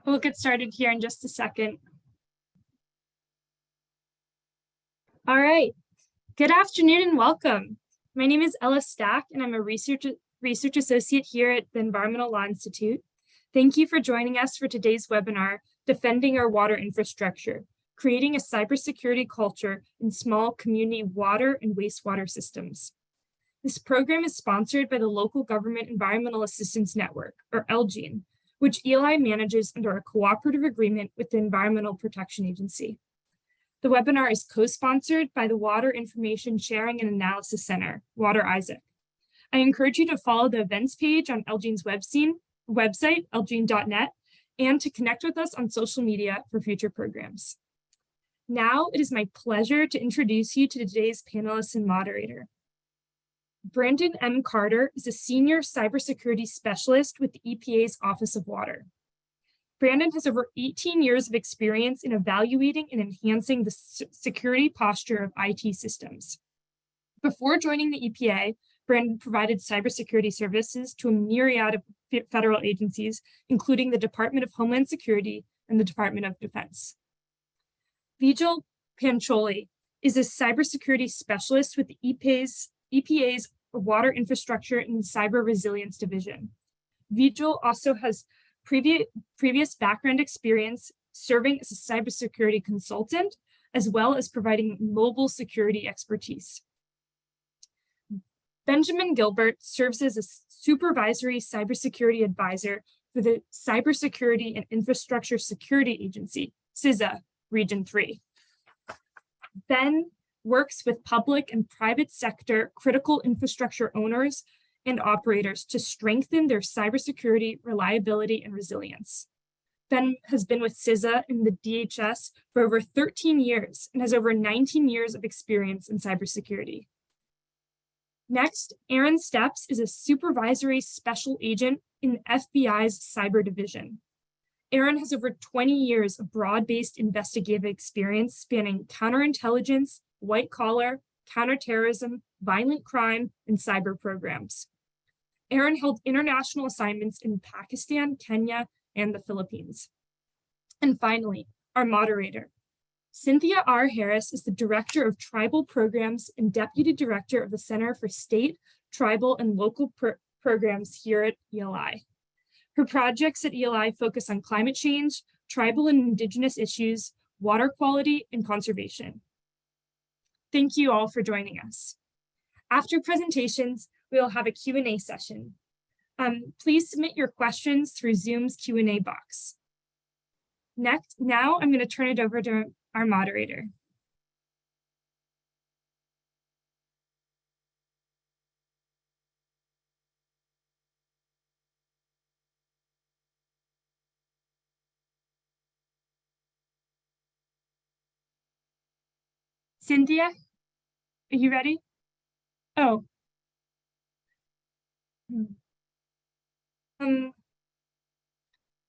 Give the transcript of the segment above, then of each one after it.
We'll get started here in just a second. All right. Good afternoon and welcome. My name is Ella Stack, and I'm a research associate here at the Environmental Law Institute. Thank you for joining us for today's webinar, Defending Our Water Infrastructure, Creating a Cybersecurity Culture in Small Community Water and Wastewater Systems. This program is sponsored by the Local Government Environmental Assistance Network, or LGEN, which ELI manages under a cooperative agreement with the Environmental Protection Agency. The webinar is co-sponsored by the Water Information Sharing and Analysis Center, Water ISAC. I encourage you to follow the events page on LGEN's website, lgen.net, and to connect with us on social media for future programs. Now, it is my pleasure to introduce you to today's panelist and moderator. Brandon M. Carter is a senior cybersecurity specialist with the EPA's Office of Water. Brandon has over 18 years of experience in evaluating and enhancing the security posture of IT systems. Before joining the EPA, Brandon provided cybersecurity services to a myriad of federal agencies, including the Department of Homeland Security and the Department of Defense. Vijay Pancholi is a cybersecurity specialist with the EPA's Water Infrastructure and Cyber Resilience Division. Vijay also has previous background experience serving as a cybersecurity consultant, as well as providing mobile security expertise. Benjamin Gilbert serves as a supervisory cybersecurity advisor for the Cybersecurity and Infrastructure Security Agency, CISA, Region 3. Ben works with public and private sector critical infrastructure owners and operators to strengthen their cybersecurity, reliability, and resilience. Ben has been with CISA in the DHS for over 13 years and has over 19 years of experience in cybersecurity. Next, Aaron Steps is a supervisory special agent in the FBI's Cyber Division. Aaron has over 20 years of broad-based investigative experience spanning counterintelligence, white-collar, counterterrorism, violent crime, and cyber programs. Aaron held international assignments in Pakistan, Kenya, and the Philippines. And finally, our moderator. Cynthia R. Harris is the Director of Tribal Programs and Deputy Director of the Center for State, Tribal, and Local Programs here at ELI. Her projects at ELI focus on climate change, tribal and indigenous issues, water quality, and conservation. Thank you all for joining us. After presentations, we will have a Q&A session. Please submit your questions through Zoom's Q&A box. Now I'm going to turn it over to our moderator. Cynthia, are you ready? Oh.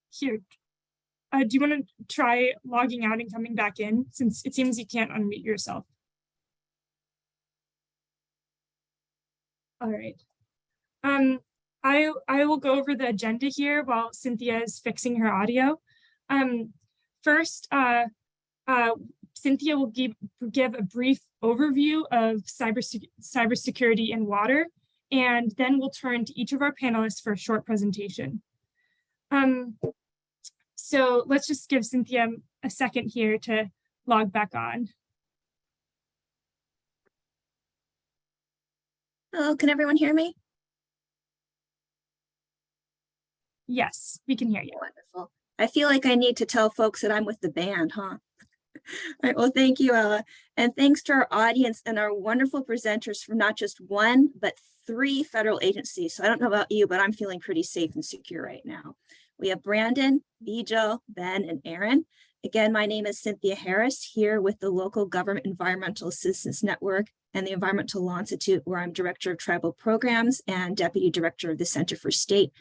Here. Do you want to try logging out and coming back in, since it seems you can't unmute yourself? All right. I will go over the agenda here while Cynthia is fixing her audio. First, Cynthia will give a brief overview of cybersecurity and water, and then we'll turn to each of our panelists for a short presentation. So let's just give Cynthia a second here to log back on. Hello, can everyone hear me? Yes, we can hear you. Wonderful. I feel like I need to tell folks that I'm with the band, huh? All right, well, thank you, Ella. And thanks to our audience and our wonderful presenters from not just one, but 3 federal agencies. So I don't know about you, but I'm feeling pretty safe and secure right now. We have Brandon, Vijay, Ben, and Aaron. Again, my name is Cynthia Harris, here with the Local Government Environmental Assistance Network and the Environmental Law Institute, where I'm Director of Tribal Programs and Deputy Director of the Center for State,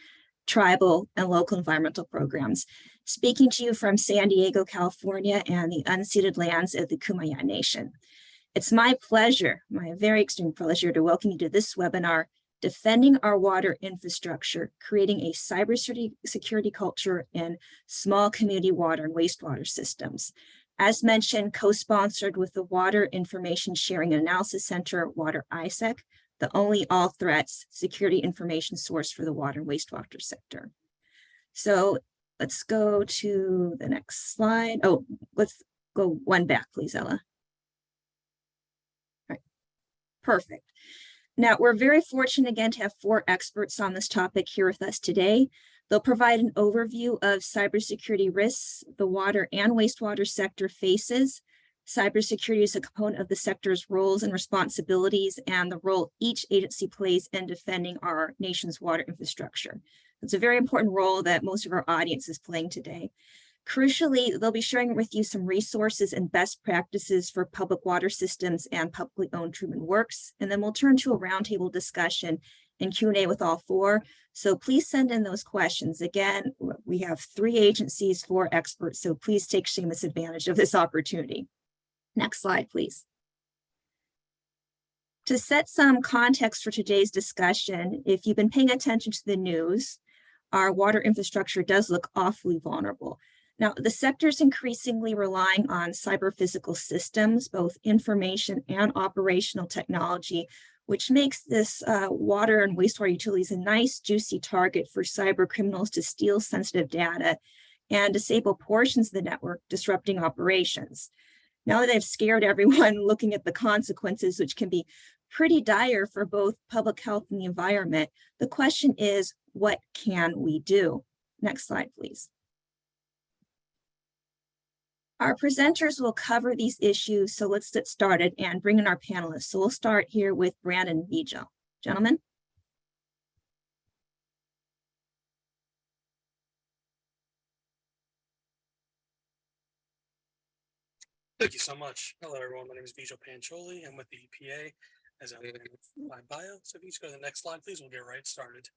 Tribal, and Local Environmental Programs. Speaking to you from San Diego, California, and the unceded lands of the Kumeyaay Nation. It's my pleasure, my very extreme pleasure, to welcome you to this webinar, defending our water infrastructure, creating a cybersecurity culture in small community water and wastewater systems. As mentioned, co-sponsored with the Water Information Sharing and Analysis Center, Water ISEC, the only all threats security information source for the water and wastewater sector. So let's go to the next slide. Oh, let's go one back, please, Ella. All right, perfect. Now, we're very fortunate again to have 4 experts on this topic here with us today. They'll provide an overview of cybersecurity risks the water and wastewater sector faces. Cybersecurity is a component of the sector's roles and responsibilities and the role each agency plays in defending our nation's water infrastructure. It's a very important role that most of our audience is playing today. Crucially, they'll be sharing with you some resources and best practices for public water systems and publicly owned treatment works. And then we'll turn to a roundtable discussion and Q&A with all 4. So please send in those questions. Again, we have 3 agencies, 4 experts, so please take shameless advantage of this opportunity. Next slide, please. To set some context for today's discussion, if you've been paying attention to the news, our water infrastructure does look awfully vulnerable. Now, the sector is increasingly relying on cyber physical systems, both information and operational technology, which makes this water and wastewater utilities a nice, juicy target for cyber criminals to steal sensitive data and disable portions of the network, disrupting operations. Now that I've scared everyone looking at the consequences, which can be pretty dire for both public health and the environment, the question is, what can we do? Next slide, please. Our presenters will cover these issues, so let's get started and bring in our panelists. So we'll start here with Brandon and Vijay. Gentlemen. Thank you so much. Hello, everyone. My name is Vijay Pancholi. I'm with the EPA, as I'm in my bio. So if you just go to the next slide, please, we'll get right started.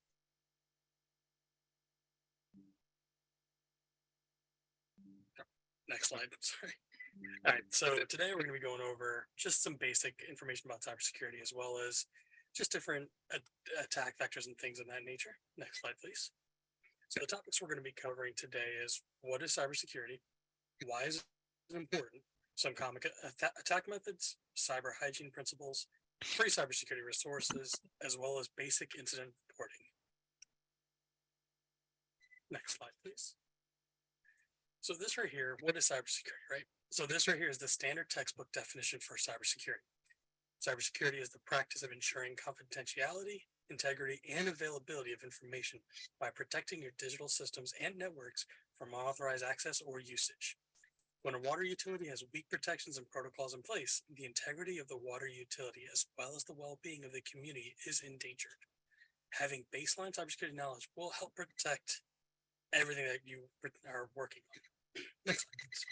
Next slide, sorry. All right, so today we're going to be going over just some basic information about cybersecurity, as well as just different attack vectors and things of that nature. Next slide, please. So the topics we're going to be covering today is, what is cybersecurity? Why is it important? Some common attack methods, cyber hygiene principles, free cybersecurity resources, as well as basic incident reporting. Next slide, please. So this right here, what is cybersecurity, right? So this right here is the standard textbook definition for cybersecurity. Cybersecurity is the practice of ensuring confidentiality, integrity, and availability of information by protecting your digital systems and networks from unauthorized access or usage. When a water utility has weak protections and protocols in place, the integrity of the water utility, as well as the well-being of the community, is endangered. Having baseline cybersecurity knowledge will help protect everything that you are working on. Next slide, please.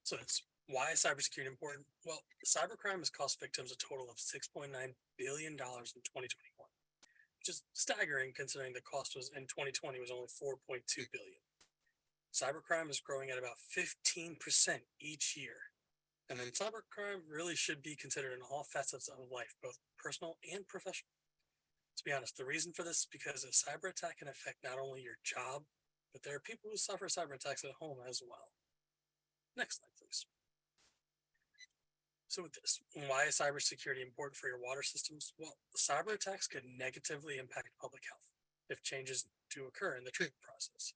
So that's why is cybersecurity important? Well, cybercrime has cost victims a total of $6.9 billion in 2021, which is staggering considering the cost was in 2020 was only $4.2 billion. Cybercrime is growing at about 15% each year. And then cybercrime really should be considered in all facets of life, both personal and professional. To be honest, the reason for this is because a cyber attack can affect not only your job, but there are people who suffer cyber attacks at home as well. Next slide, please. So with this, why is cybersecurity important for your water systems? Well, cyber attacks could negatively impact public health if changes do occur in the treatment process.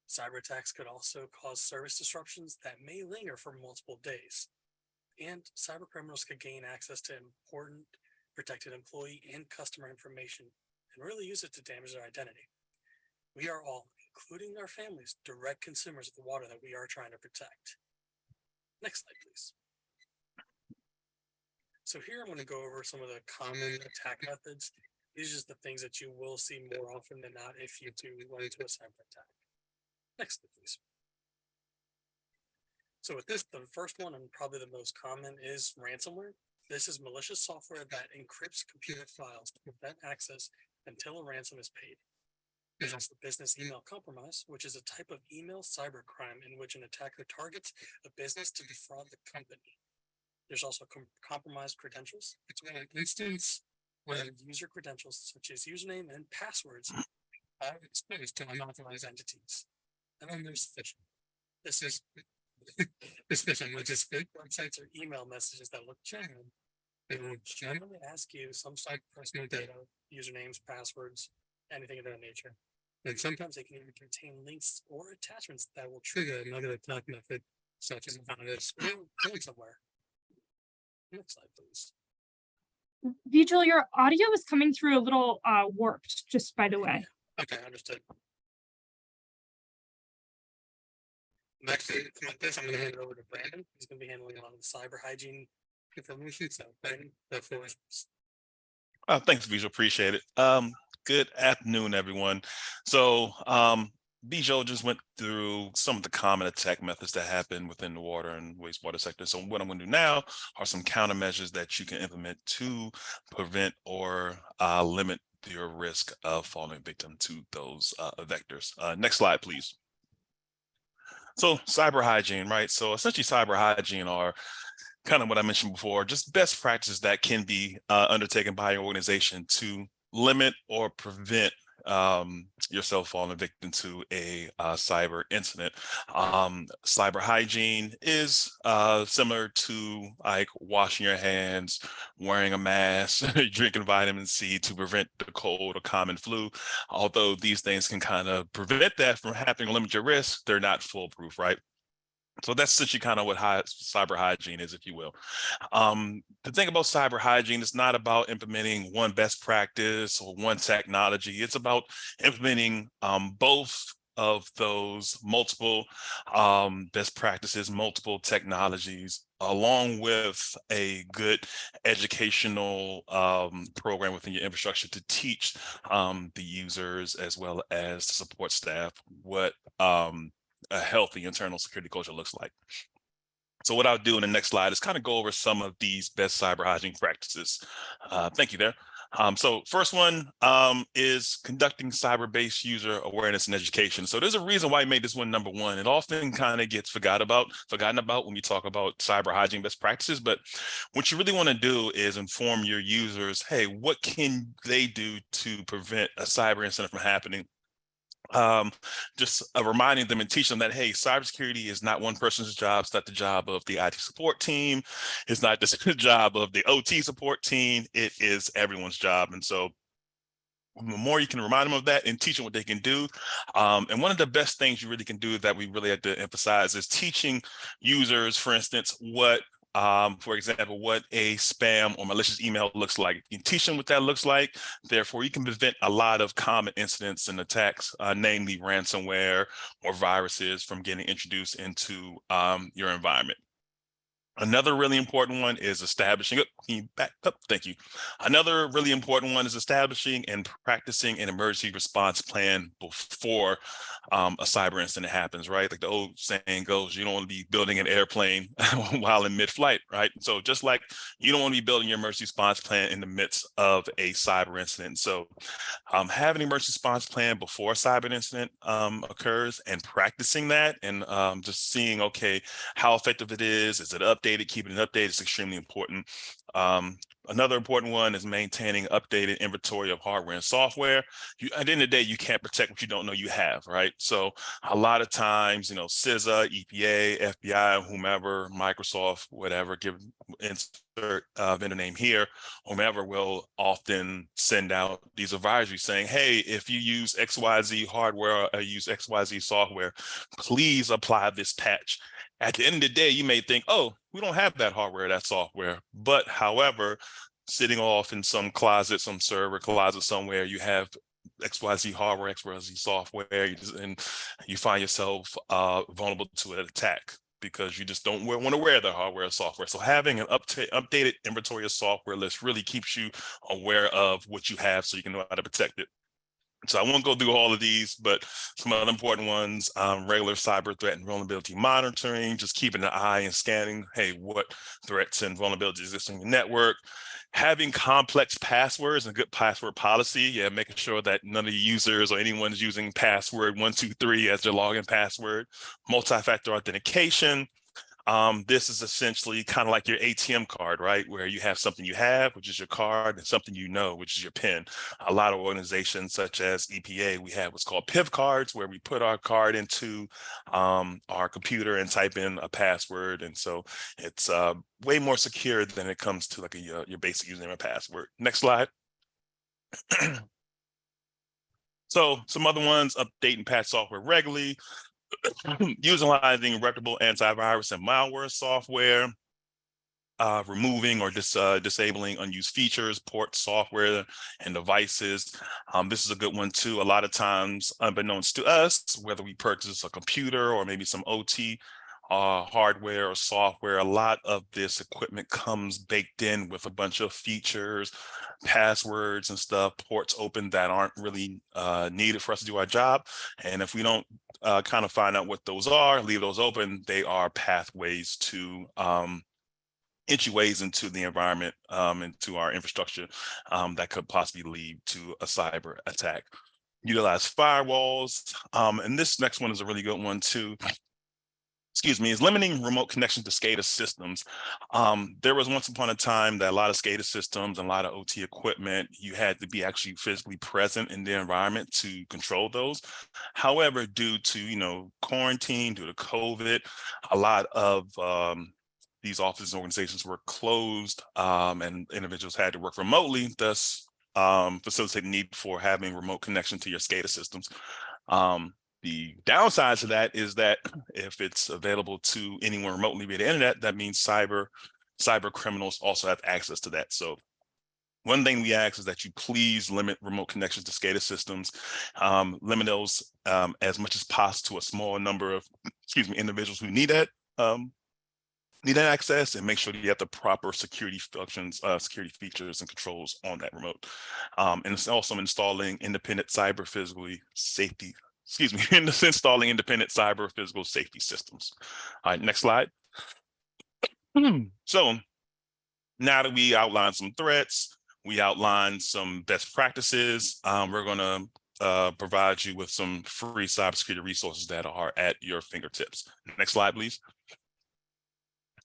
Cyber attacks could also cause service disruptions that may linger for multiple days. And cyber criminals could gain access to important protected employee and customer information and really use it to damage their identity. We are all, including our families, direct consumers of the water that we are trying to protect. Next slide, please. So here I'm going to go over some of the common attack methods. These are just the things that you will see more often than not if you do run into a cyber attack. Next slide, please. So with this, the first one and probably the most common is ransomware. This is malicious software that encrypts computer files to prevent access until a ransom is paid. There's also business email compromise, which is a type of email cybercrime in which an attacker targets a business to defraud the company. There's also compromised credentials. It's an instance where user credentials such as username and passwords are exposed to unauthorized entities. And then there's phishing. This is this phishing, which is fake websites or email messages that look genuine. They will generally ask you some site personal data, usernames, passwords, anything of that nature. And sometimes they can even contain links or attachments that will trigger another attack method, such as found this going somewhere. Next slide, please. Vigil, your audio is coming through a little warped, just by the way. Okay, understood. Next, with this, I'm going to hand it over to Brandon. He's going to be handling a lot of the cyber hygiene information. So, Brandon, the floor is yours. Thanks, Bijou. Appreciate it. Good afternoon, everyone. So, Bijou just went through some of the common attack methods that happen within the water and wastewater sector. So what I'm going to do now are some countermeasures that you can implement to prevent or limit your risk of falling victim to those vectors. Next slide, please. So cyber hygiene, right? So essentially cyber hygiene are kind of what I mentioned before, just best practices that can be undertaken by your organization to limit or prevent yourself falling victim to a cyber incident. Cyber hygiene is similar to like washing your hands, wearing a mask, drinking vitamin C to prevent the cold or common flu. Although these things can kind of prevent that from happening, limit your risk, they're not foolproof, right? So that's essentially kind of what cyber hygiene is, if you will. The thing about cyber hygiene is not about implementing one best practice or one technology. It's about implementing both of those multiple best practices, multiple technologies, along with a good educational program within your infrastructure to teach the users as well as the support staff what a healthy internal security culture looks like. So what I'll do in the next slide is kind of go over some of these best cyber hygiene practices. Thank you there. So first one is conducting cyber-based user awareness and education. So there's a reason why I made this one number one. It often kind of gets forgotten about when we talk about cyber hygiene best practices. But what you really want to do is inform your users, hey, what can they do to prevent a cyber incident from happening? Just reminding them and teaching them that, hey, cybersecurity is not one person's job. It's not the job of the IT support team. It's not just the job of the OT support team. It is everyone's job. And so the more you can remind them of that and teach them what they can do. And one of the best things you really can do that we really have to emphasize is teaching users, for instance, what for example, what a spam or malicious email looks like. You can teach them what that looks like. Therefore, you can prevent a lot of common incidents and attacks, namely ransomware or viruses, from getting introduced into your environment. Another really important one is establishing, can you back up? Thank you. Another really important one is establishing and practicing an emergency response plan before a cyber incident happens, right? Like the old saying goes, you don't want to be building an airplane while in mid-flight, right? So just like you don't want to be building your emergency response plan in the midst of a cyber incident. So have an emergency response plan before a cyber incident occurs, and practicing that and just seeing, okay, how effective it is it updated? Keeping it updated is extremely important. Another important one is maintaining updated inventory of hardware and software. At the end of the day, you can't protect what you don't know you have, right? So a lot of times, CISA, EPA, FBI, whomever, Microsoft, whatever, give insert vendor name here, whomever will often send out these advisories saying, hey, if you use XYZ hardware or use XYZ software, please apply this patch. At the end of the day, you may think, oh, we don't have that hardware, that software. But however, sitting off in some closet, some server closet somewhere, you have XYZ hardware, XYZ software, and you find yourself vulnerable to an attack because you just don't want to wear the hardware or software. So having an updated inventory of software list really keeps you aware of what you have so you can know how to protect it. So I won't go through all of these, but some other important ones, regular cyber threat and vulnerability monitoring, just keeping an eye and scanning, hey, what threats and vulnerabilities exist in your network. Having complex passwords and good password policy, making sure that none of the users or anyone's using password 123 as their login password. Multi-factor authentication. This is essentially kind of like your ATM card, right? Where you have something you have, which is your card, and something you know, which is your PIN. A lot of organizations such as EPA, we have what's called PIV cards, where we put our card into our computer and type in a password. And so it's way more secure than it comes to like your basic username and password. Next slide. So some other ones, update and patch software regularly, utilizing reputable antivirus and malware software, removing or disabling unused features, ports, software, and devices. This is a good one too. A lot of times, unbeknownst to us, whether we purchase a computer or maybe some OT hardware or software, a lot of this equipment comes baked in with a bunch of features, passwords and stuff, ports open that aren't really needed for us to do our job. And if we don't kind of find out what those are, leave those open, they are pathways to entryways into the environment, into our infrastructure that could possibly lead to a cyber attack. Utilize firewalls. And this next one is a really good one too. Excuse me, is limiting remote connection to SCADA systems. There was once upon a time that a lot of SCADA systems and a lot of OT equipment, you had to be actually physically present in the environment to control those. However, due to, quarantine, due to COVID, a lot of these offices and organizations were closed and individuals had to work remotely, thus facilitating the need for having remote connection to your SCADA systems. The downside to that is that if it's available to anyone remotely via the internet, that means cyber criminals also have access to that. So one thing we ask is that you please limit remote connections to SCADA systems, limit those as much as possible to a small number of, individuals who need that access, and make sure that you have the proper security functions, security features and controls on that remote. And it's also installing independent cyber physical safety systems. All right, next slide. So now that we outlined some threats, we outlined some best practices, we're going to provide you with some free cybersecurity resources that are at your fingertips. Next slide, please.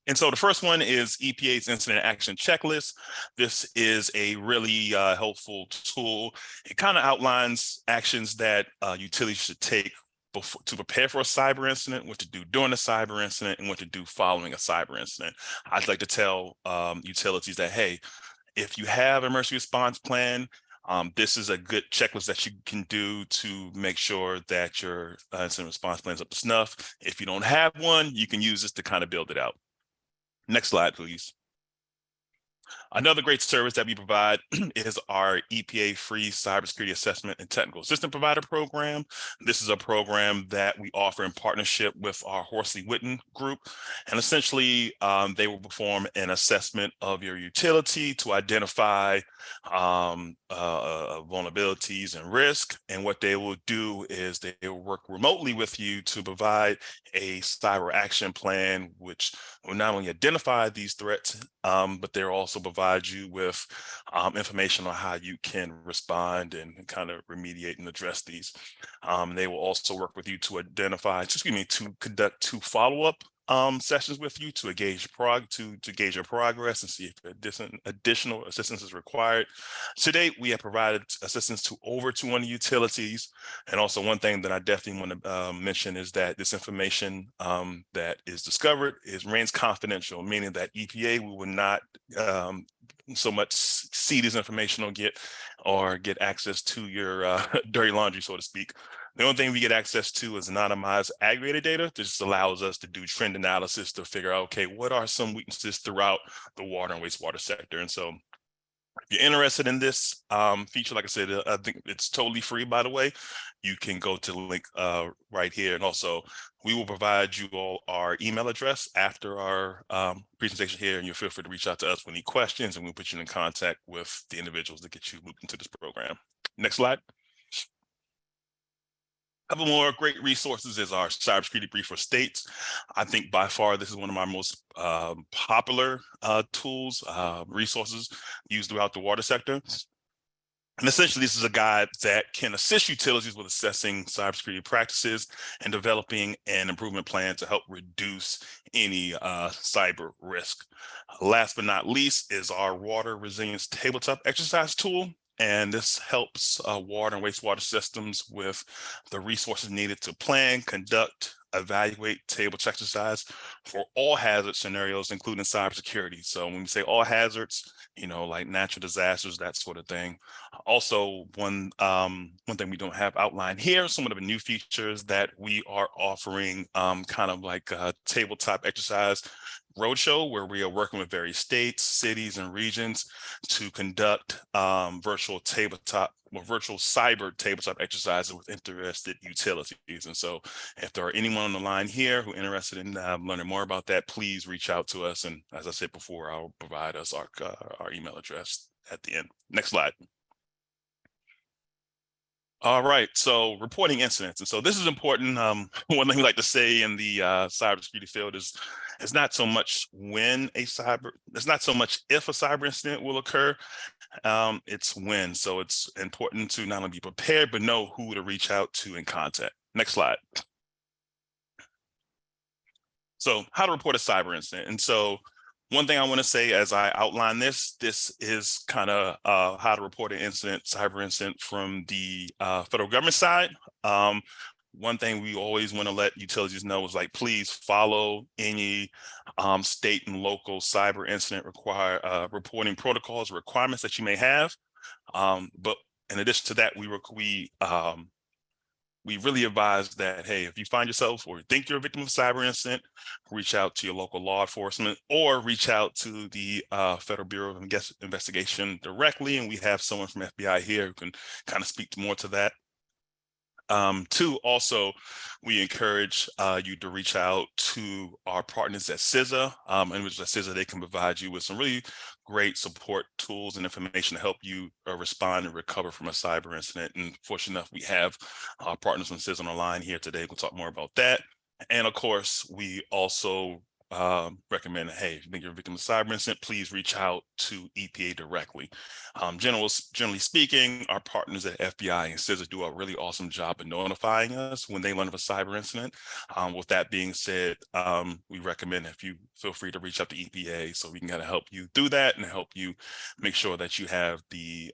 And so the first one is EPA's Incident Action Checklist. This is a really helpful tool. It kind of outlines actions that utilities should take to prepare for a cyber incident, what to do during a cyber incident, and what to do following a cyber incident. I'd like to tell utilities that, hey, if you have an emergency response plan, this is a good checklist that you can do to make sure that your incident response plan is up to snuff. If you don't have one, you can use this to kind of build it out. Next slide, please. Another great service that we provide is our EPA free cybersecurity assessment and technical assistance provider program. This is a program that we offer in partnership with our Horsley Witten group. And essentially, they will perform an assessment of your utility to identify vulnerabilities and risk. And what they will do is they will work remotely with you to provide a cyber action plan, which will not only identify these threats, but they'll also provide you with information on how you can respond and kind of remediate and address these. They will also work with you to to conduct 2 follow-up sessions with you to gauge your progress and see if additional assistance is required. To date, we have provided assistance to over 200 utilities. And also one thing that I definitely want to mention is that this information that is discovered remains confidential, meaning that EPA will not so much see this information or get access to your dirty laundry, so to speak. The only thing we get access to is anonymized aggregated data. This just allows us to do trend analysis to figure out, okay, what are some weaknesses throughout the water and wastewater sector? And so if you're interested in this feature, like I said, I think it's totally free, by the way. You can go to the link right here. And also, we will provide you all our email address after our presentation here, and you'll feel free to reach out to us with any questions, and we'll put you in contact with the individuals that get you looped into this program. Next slide. A couple more great resources is our cybersecurity brief for states. I think by far this is one of my most popular tools, resources used throughout the water sector. And essentially, this is a guide that can assist utilities with assessing cybersecurity practices and developing an improvement plan to help reduce any cyber risk. Last but not least is our water resilience tabletop exercise tool. And this helps water and wastewater systems with the resources needed to plan, conduct, evaluate tabletop exercise for all hazard scenarios, including cybersecurity. So when we say all hazards, like natural disasters, that sort of thing. Also, one thing we don't have outlined here, some of the new features that we are offering, kind of like a tabletop exercise roadshow, where we are working with various states, cities, and regions to conduct virtual cyber tabletop exercises with interested utilities. And so if there are anyone on the line here who are interested in learning more about that, please reach out to us. And as I said before, I'll provide us our email address at the end. Next slide. All right, so reporting incidents. And so this is important. One thing we like to say in the cybersecurity field is it's not so much if a cyber incident will occur, it's when. So it's important to not only be prepared, but know who to reach out to and contact. Next slide. So how to report a cyber incident. And so one thing I want to say as I outline this is kind of how to report an cyber incident from the federal government side. One thing we always want to let utilities know is please follow any state and local cyber incident reporting protocols or requirements that you may have. But in addition to that, we really advise that, hey, if you find yourself or think you're a victim of a cyber incident, reach out to your local law enforcement or reach out to the Federal Bureau of Investigation directly. And we have someone from FBI here who can kind of speak more to that. Two, also, we encourage you to reach out to our partners at CISA. And with CISA, they can provide you with some really great support tools and information to help you respond and recover from a cyber incident. And fortunate enough, we have partners from CISA on the line here today. We'll talk more about that. And of course, we also recommend, hey, if you think you're a victim of a cyber incident, please reach out to EPA directly. Generally speaking, our partners at FBI and CISA do a really awesome job of notifying us when they learn of a cyber incident. With that being said, we recommend if you feel free to reach out to EPA so we can kind of help you through that and help you make sure that you have the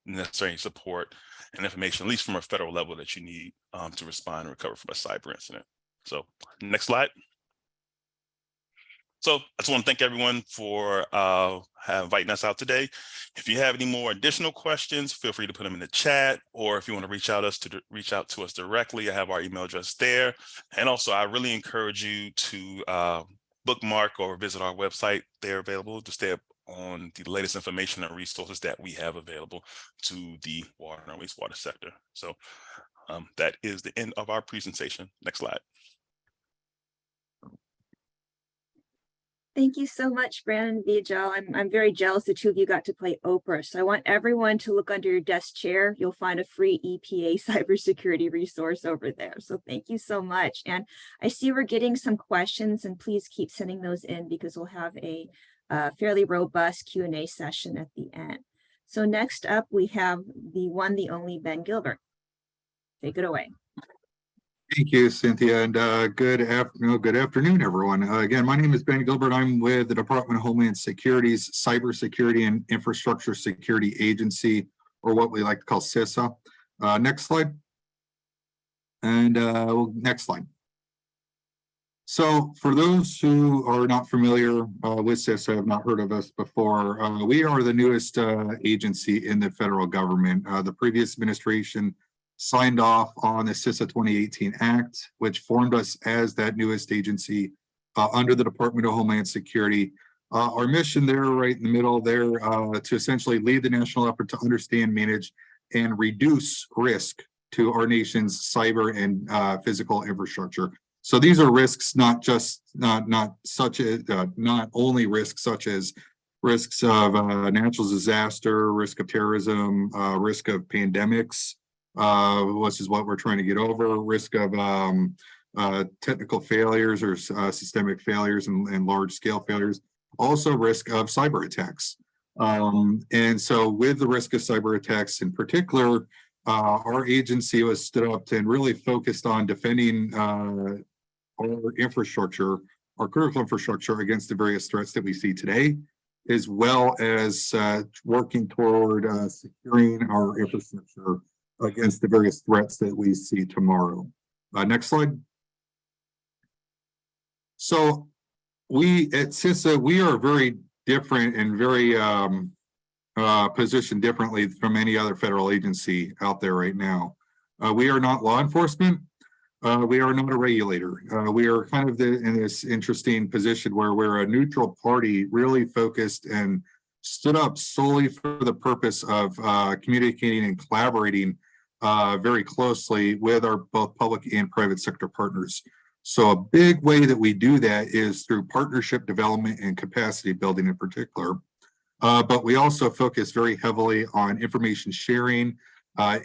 necessary support and information, at least from a federal level, that you need to respond and recover from a cyber incident. So next slide. So I just want to thank everyone for inviting us out today. If you have any more additional questions, feel free to put them in the chat, or if you want to reach out to us directly, I have our email address there. And also, I really encourage you to bookmark or visit our website. They're available to stay up on the latest information and resources that we have available to the water and wastewater sector. So that is the end of our presentation. Next slide. Thank you so much, Brandon and Vijay. I'm very jealous the two of you got to play Oprah. So I want everyone to look under your desk chair. You'll find a free EPA cybersecurity resource over there. So thank you so much. And I see we're getting some questions, and please keep sending those in because we'll have a fairly robust Q&A session at the end. So next up, we have the one, the only Ben Gilbert. Take it away. Thank you, Cynthia, and good afternoon, everyone. Again, my name is Ben Gilbert. I'm with the Department of Homeland Security's Cybersecurity and Infrastructure Security Agency, or what we like to call CISA. Next slide. And next slide. So for those who are not familiar with CISA, have not heard of us before, we are the newest agency in the federal government. The previous administration signed off on the CISA 2018 Act, which formed us as that newest agency under the Department of Homeland Security. Our mission there, right in the middle there, to essentially lead the national effort to understand, manage, and reduce risk to our nation's cyber and physical infrastructure. So these are risks, not only risks such as risks of natural disaster, risk of terrorism, risk of pandemics, which is what we're trying to get over, risk of technical failures or systemic failures and large scale failures, also risk of cyber attacks. And so with the risk of cyber attacks in particular, our agency was stood up and really focused on defending our infrastructure, our critical infrastructure against the various threats that we see today, as well as working toward securing our infrastructure against the various threats that we see tomorrow. Next slide. So we at CISA, we are very different and very positioned differently from any other federal agency out there right now. We are not law enforcement. We are not a regulator. We are kind of in this interesting position where we're a neutral party, really focused and stood up solely for the purpose of communicating and collaborating very closely with our both public and private sector partners. So a big way that we do that is through partnership development and capacity building in particular. But we also focus very heavily on information sharing,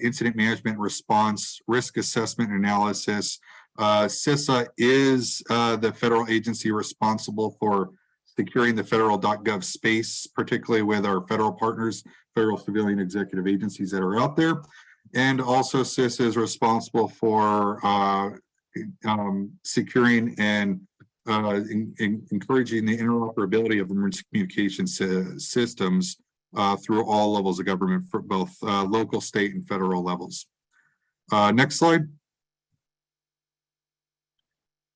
incident management response, risk assessment analysis. CISA is the federal agency responsible for securing the federal.gov space, particularly with our federal partners, federal civilian executive agencies that are out there. And also CISA is responsible for securing and encouraging the interoperability of emergency communication systems through all levels of government for both local, state, and federal levels. Next slide.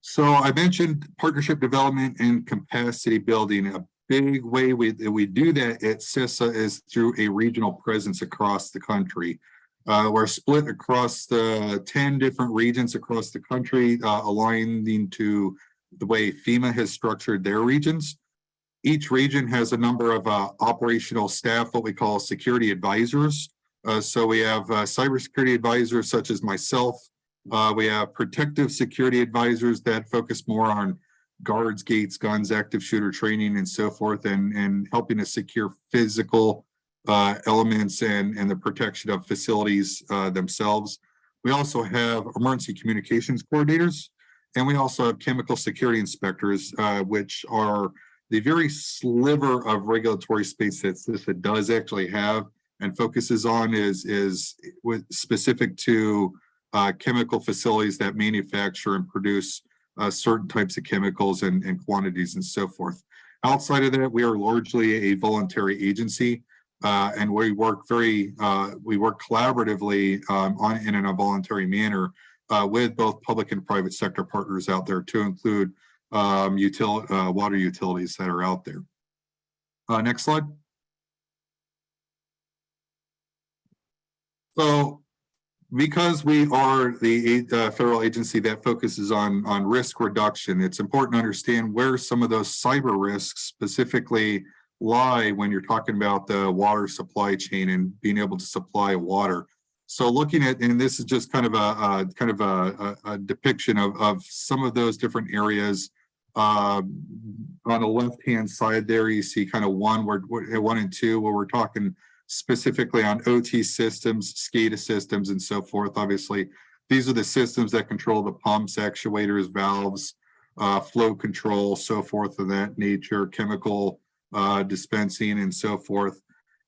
So I mentioned partnership development and capacity building. A big way that we do that at CISA is through a regional presence across the country. We're split across the 10 different regions across the country, aligning to the way FEMA has structured their regions. Each region has a number of operational staff, what we call security advisors. So we have cybersecurity advisors such as myself. We have protective security advisors that focus more on guards, gates, guns, active shooter training, and so forth, and helping to secure physical elements and the protection of facilities themselves. We also have emergency communications coordinators, and we also have chemical security inspectors, which are the very sliver of regulatory space that CISA does actually have and focuses on is specific to chemical facilities that manufacture and produce certain types of chemicals and quantities and so forth. Outside of that, we are largely a voluntary agency. And we work collaboratively in a voluntary manner with both public and private sector partners out there, to include water utilities that are out there. Next slide. So, because we are the federal agency that focuses on risk reduction, it's important to understand where some of those cyber risks specifically lie when you're talking about the water supply chain and being able to supply water. So looking at, and this is just kind of a depiction of some of those different areas. On the left-hand side there, you see kind of one and two, where we're talking specifically on OT systems, SCADA systems, and so forth. Obviously, these are the systems that control the pumps, actuators, valves, flow control, so forth of that nature, chemical dispensing, and so forth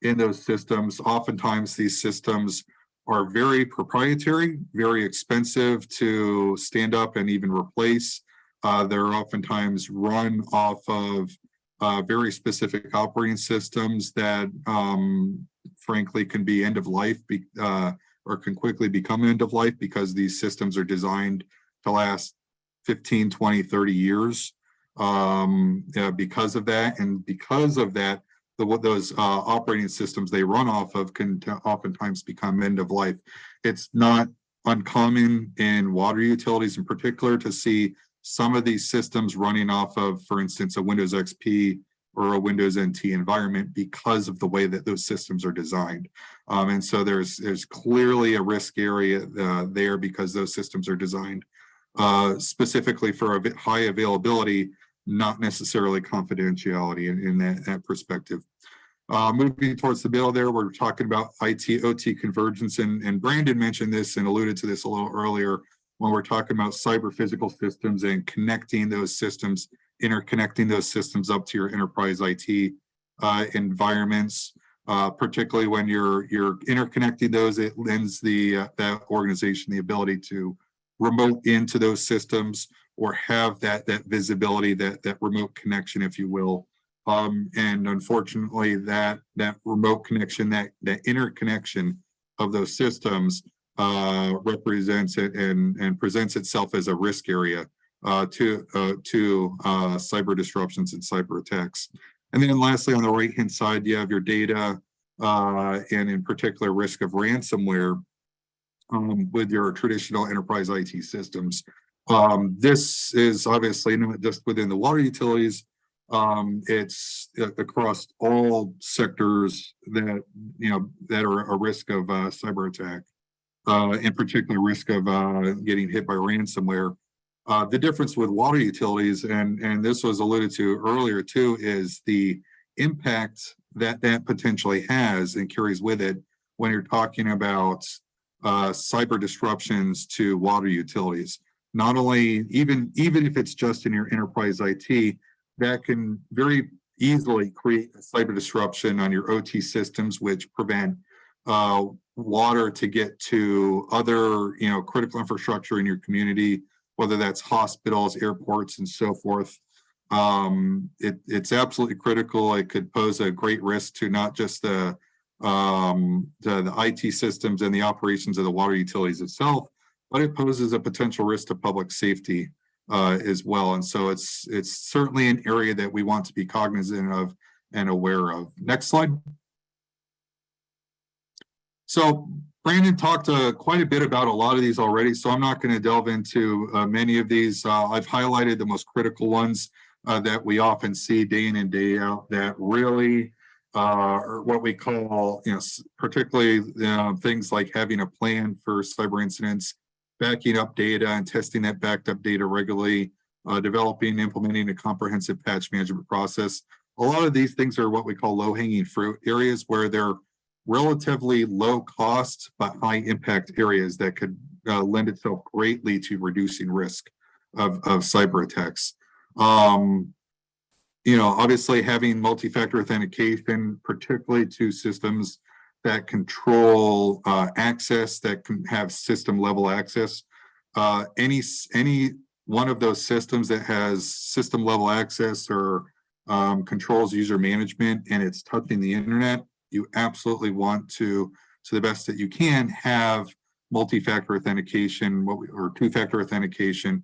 in those systems. Oftentimes, these systems are very proprietary, very expensive to stand up and even replace. They're oftentimes run off of very specific operating systems that frankly can be end of life or can quickly become end of life, because these systems are designed to last 15, 20, 30 years because of that. And because of that, those operating systems they run off of can oftentimes become end of life. It's not uncommon in water utilities in particular to see some of these systems running off of, for instance, a Windows XP or a Windows NT environment, because of the way that those systems are designed. And so there's clearly a risk area there, because those systems are designed specifically for a high availability, not necessarily confidentiality in that perspective. Moving towards the middle there, we're talking about IT, OT convergence, and Brandon mentioned this and alluded to this a little earlier when we're talking about cyber physical systems and connecting those systems, interconnecting those systems up to your enterprise IT environments. Particularly when you're interconnecting those, it lends that organization the ability to remote into those systems or have that visibility, that remote connection, if you will. And unfortunately, that remote connection, that interconnection of those systems represents it and presents itself as a risk area to cyber disruptions and cyber attacks. And then lastly, on the right-hand side, you have your data and in particular risk of ransomware with your traditional enterprise IT systems. This is obviously not just within the water utilities. It's across all sectors that are a risk of cyber attack. In particular, risk of getting hit by ransomware. The difference with water utilities, and this was alluded to earlier too, is the impact that potentially has and carries with it when you're talking about cyber disruptions to water utilities. Not only, even if it's just in your enterprise IT, that can very easily create a cyber disruption on your OT systems, which prevent water to get to other critical infrastructure in your community, whether that's hospitals, airports, and so forth. It's absolutely critical. It could pose a great risk to not just the IT systems and the operations of the water utilities itself, but it poses a potential risk to public safety as well. And so it's certainly an area that we want to be cognizant of and aware of. Next slide. So Brandon talked quite a bit about a lot of these already, so I'm not going to delve into many of these. I've highlighted the most critical ones that we often see day in and day out that really are what we call, particularly things like having a plan for cyber incidents, backing up data and testing that backed up data regularly, developing and implementing a comprehensive patch management process. A lot of these things are what we call low-hanging fruit areas where they're relatively low cost but high impact areas that could lend itself greatly to reducing risk of cyber attacks. Obviously having multi-factor authentication, particularly to systems that control access, that can have system level access. Any one of those systems that has system level access or controls user management and it's touching the internet, you absolutely want to the best that you can, have multi-factor authentication or two-factor authentication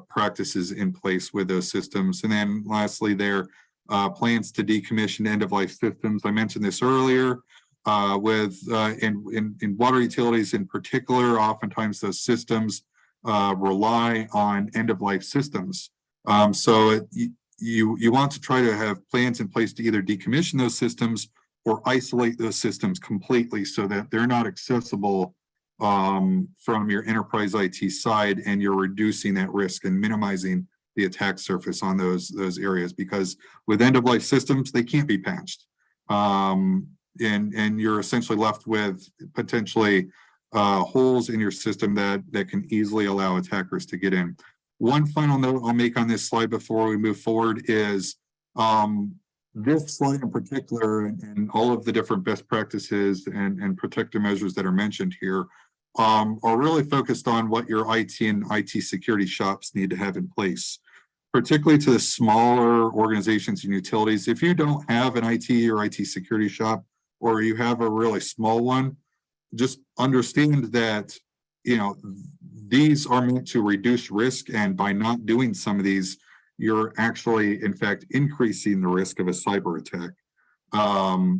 practices in place with those systems. And then lastly, there plans to decommission end-of-life systems. I mentioned this earlier with in water utilities in particular. Oftentimes those systems rely on end-of-life systems. So you want to try to have plans in place to either decommission those systems or isolate those systems completely so that they're not accessible from your enterprise IT side, and you're reducing that risk and minimizing the attack surface on those areas, because with end-of-life systems, they can't be patched. And you're essentially left with potentially holes in your system that can easily allow attackers to get in. One final note I'll make on this slide before we move forward is this slide in particular, and all of the different best practices and protective measures that are mentioned here are really focused on what your IT and IT security shops need to have in place, particularly to the smaller organizations and utilities. If you don't have an IT or IT security shop, or you have a really small one, just understand that these are meant to reduce risk, and by not doing some of these, you're actually, in fact, increasing the risk of a cyber attack.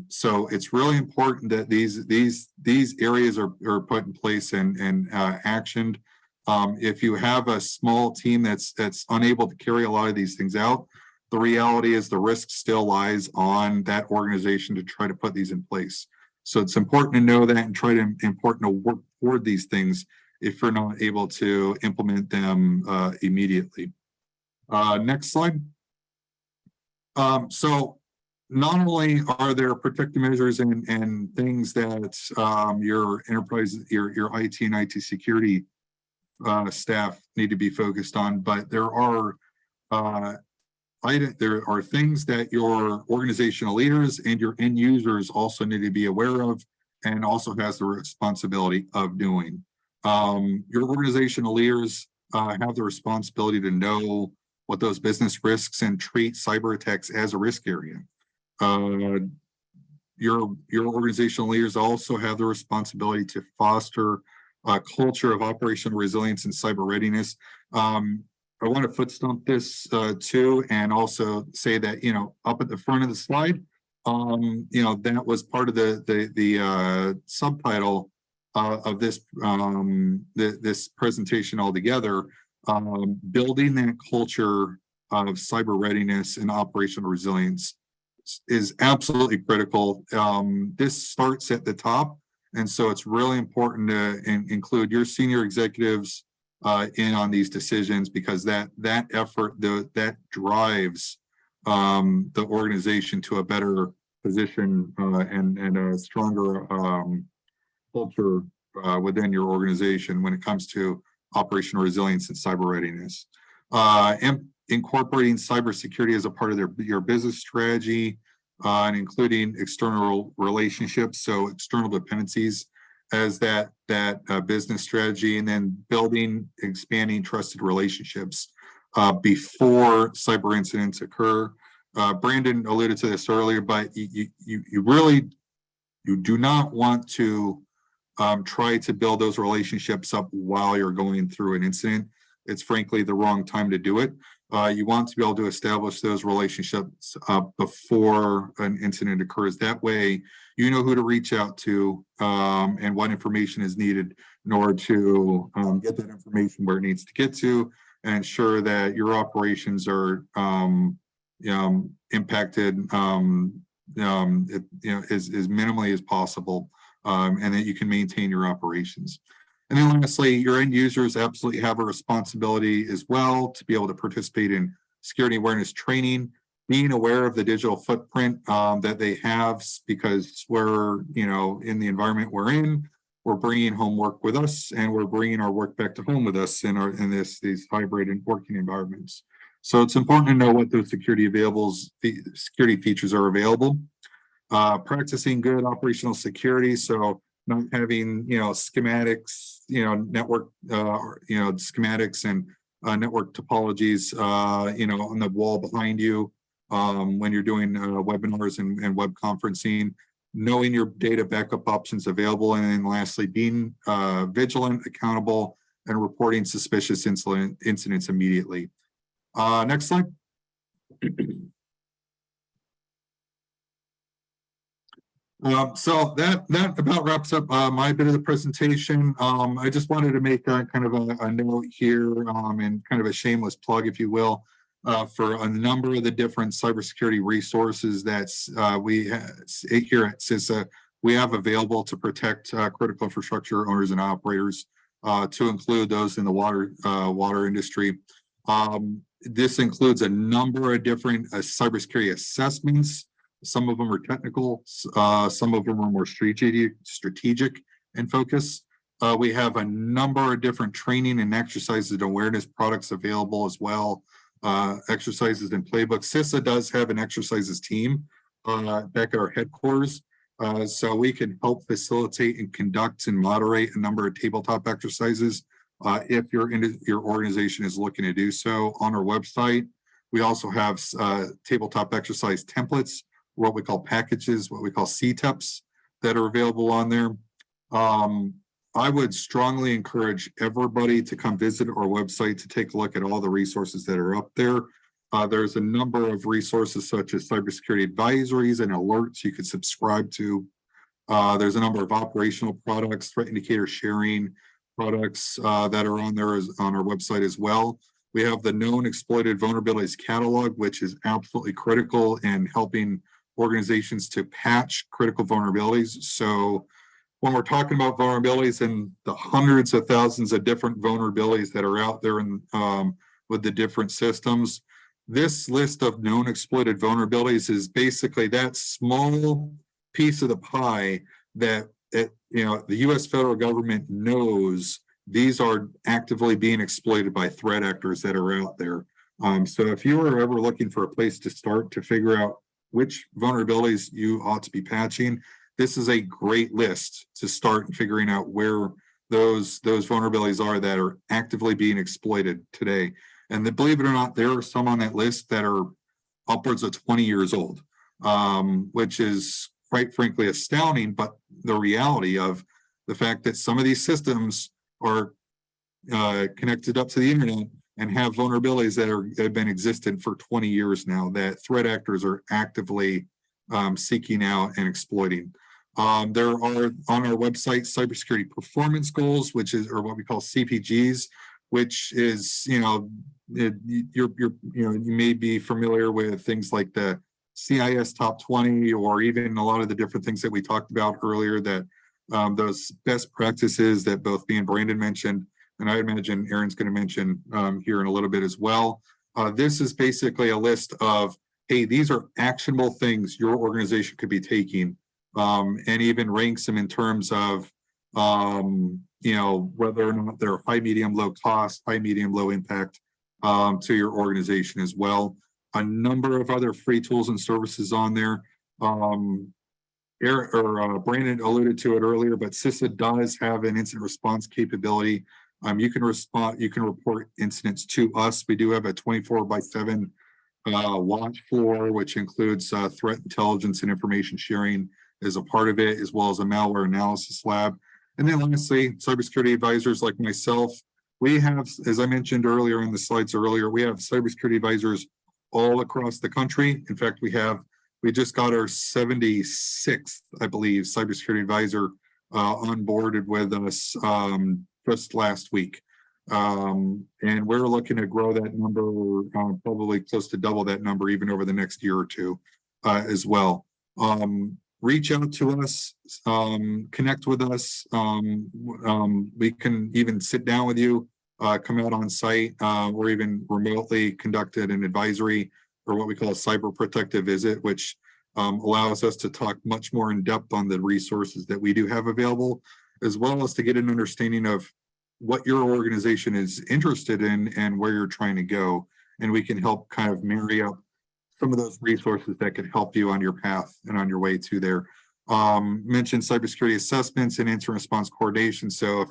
So it's really important that these areas are put in place and actioned. If you have a small team that's unable to carry a lot of these things out, the reality is the risk still lies on that organization to try to put these in place. So it's important to know that and important to work toward these things if you're not able to implement them immediately. Next slide. So not only are there protective measures and things that your enterprise, your IT and IT security staff need to be focused on, but there are there are things that your organizational leaders and your end users also need to be aware of, and also has the responsibility of doing. Your organizational leaders have the responsibility to know what those business risks and treat cyber attacks as a risk area. Your organizational leaders also have the responsibility to foster a culture of operational resilience and cyber readiness. I want to foot stomp this too, and also say that, you know, up at the front of the slide, you know, that was part of the subtitle of this this presentation altogether. Building that culture of cyber readiness and operational resilience is absolutely critical. This starts at the top, and so it's really important to include your senior executives in on these decisions, because that effort that drives the organization to a better position and a stronger culture within your organization when it comes to operational resilience and cyber readiness. Incorporating cybersecurity as a part of your business strategy and including external relationships, so external dependencies as that business strategy, and then building, expanding trusted relationships before cyber incidents occur. Brandon alluded to this earlier, but you do not want to try to build those relationships up while you're going through an incident. It's frankly the wrong time to do it. You want to be able to establish those relationships before an incident occurs. That way, you know who to reach out to and what information is needed in order to get that information where it needs to get to, and ensure that your operations are impacted as minimally as possible, and that you can maintain your operations. And then lastly, your end users absolutely have a responsibility as well to be able to participate in security awareness training, being aware of the digital footprint that they have, because we're, you know, in the environment we're in, we're bringing home work with us, and we're bringing our work back to home with us in these hybrid and working environments. So it's important to know what those security features are available. Practicing good operational security, so not having, you know, schematics, you know, network, schematics and network topologies, you know, on the wall behind you when you're doing webinars and web conferencing. Knowing your data backup options available, and then lastly, being vigilant, accountable, and reporting suspicious incidents immediately. Next slide. So that about wraps up my bit of the presentation. I just wanted to make kind of a note here and kind of a shameless plug, if you will, for a number of the different cybersecurity resources that we here at CISA we have available to protect critical infrastructure owners and operators, to include those in the water industry. This includes a number of different cybersecurity assessments. Some of them are technical, some of them are more strategic in focus. We have a number of different training and exercises and awareness products available as well. Exercises and playbooks. CISA does have an exercises team back at our headquarters, so we can help facilitate and conduct and moderate a number of tabletop exercises if your organization is looking to do so. On our website, we also have tabletop exercise templates, what we call packages, what we call CTEPs, that are available on there. I would strongly encourage everybody to come visit our website to take a look at all the resources that are up there. There's a number of resources such as cybersecurity advisories and alerts you could subscribe to. There's a number of operational products, threat indicator sharing products that are on there on our website as well. We have the known exploited vulnerabilities catalog, which is absolutely critical in helping organizations to patch critical vulnerabilities. So when we're talking about vulnerabilities and the hundreds of thousands of different vulnerabilities that are out there in, with the different systems, this list of known exploited vulnerabilities is basically that small piece of the pie that the U.S. federal government knows these are actively being exploited by threat actors that are out there. So if you are ever looking for a place to start to figure out which vulnerabilities you ought to be patching, this is a great list to start figuring out where those vulnerabilities are that are actively being exploited today. And believe it or not, there are some on that list that are upwards of 20 years old, which is quite frankly astounding. But the reality of the fact that some of these systems are connected up to the internet and have vulnerabilities that have been existent for 20 years now, that threat actors are actively seeking out and exploiting. There are on our website cybersecurity performance goals, which is, or what we call CPGs, which is, you may be familiar with things like the CIS top 20, or even a lot of the different things that we talked about earlier, that those best practices that both me and Brandon mentioned, and I imagine Aaron's going to mention here in a little bit as well. This is basically a list of, hey, these are actionable things your organization could be taking, and even ranks them in terms of, whether or not they're high, medium, low cost, high, medium, low impact to your organization as well. A number of other free tools and services on there. Brandon alluded to it earlier, but CISA does have an incident response capability. You can report incidents to us. We do have a 24/7 watch floor, which includes threat intelligence and information sharing as a part of it, as well as a malware analysis lab. And then lastly, cybersecurity advisors like myself. We have, as I mentioned earlier in the slides earlier, we have cybersecurity advisors all across the country. In fact, we just got our 76th, I believe, cybersecurity advisor onboarded with us just last week. And we're looking to grow that number, probably close to double that number even over the next year or two as well. Reach out to us, connect with us. We can even sit down with you, come out on site, or even remotely conducted an advisory, or what we call a cyber protective visit, which allows us to talk much more in depth on the resources that we do have available, as well as to get an understanding of what your organization is interested in and where you're trying to go. And we can help kind of marry up some of those resources that could help you on your path and on your way to there. Mentioned cybersecurity assessments and incident response coordination. So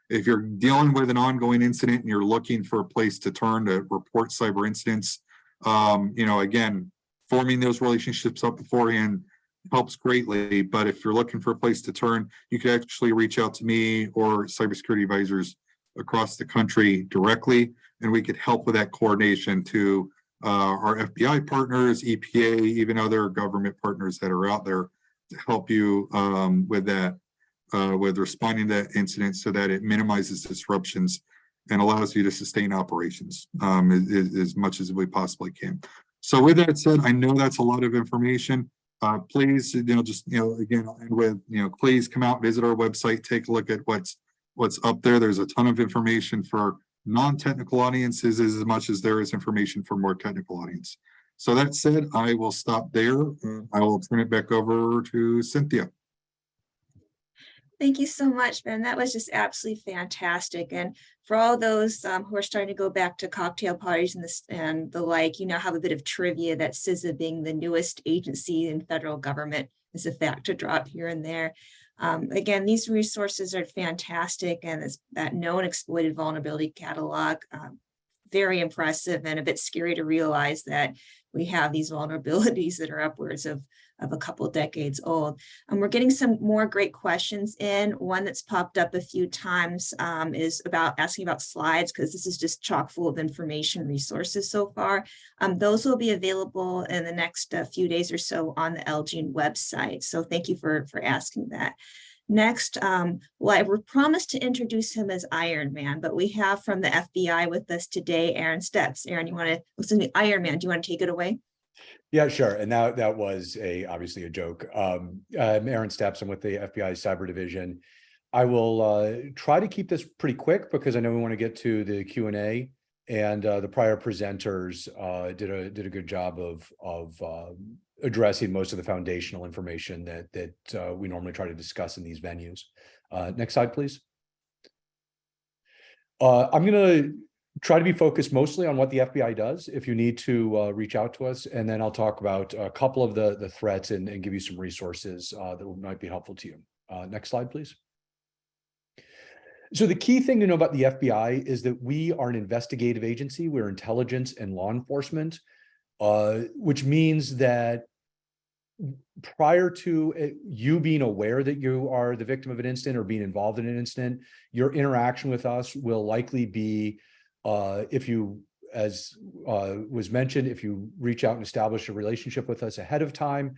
if you're dealing with an ongoing incident and you're looking for a place to turn to report cyber incidents, again, forming those relationships up beforehand helps greatly. But if you're looking for a place to turn, you could actually reach out to me or cybersecurity advisors across the country directly, and we could help with that coordination to our FBI partners, EPA, even other government partners that are out there to help you with that, with responding to that incident so that it minimizes disruptions and allows you to sustain operations as much as we possibly can. So with that said, I know that's a lot of information. Please, again, I'll end with, please come out, visit our website, take a look at what's up there. There's a ton of information for non-technical audiences as much as there is information for more technical audience. So that said, I will stop there. I will turn it back over to Cynthia. Thank you so much, Ben. That was just absolutely fantastic. And for all those who are starting to go back to cocktail parties and the like, have a bit of trivia that CISA, being the newest agency in federal government, is a fact to drop here and there. Again, these resources are fantastic, and it's that known exploited vulnerability catalog, very impressive and a bit scary to realize that we have these vulnerabilities that are upwards of a couple decades old. We're getting some more great questions in. One that's popped up a few times is asking about slides, because this is just chock full of information resources so far. Those will be available in the next few days or so on the LGN website. So thank you for asking that. Next, I promised to introduce him as Iron Man, but we have from the FBI with us today, Aaron Steps. Aaron, Iron Man, do you want to take it away? Yeah, sure. And that was obviously a joke. I'm Aaron Steps. I'm with the FBI Cyber Division. I will try to keep this pretty quick because I know we want to get to the Q&A, and the prior presenters did a good job of addressing most of the foundational information that we normally try to discuss in these venues. Next slide, please. I'm going to try to be focused mostly on what the FBI does if you need to reach out to us. And then I'll talk about a couple of the threats and give you some resources that might be helpful to you. Next slide, please. So the key thing to know about the FBI is that we are an investigative agency. We're intelligence and law enforcement, which means that prior to you being aware that you are the victim of an incident or being involved in an incident, your interaction with us will likely be, if you, as was mentioned, if you reach out and establish a relationship with us ahead of time,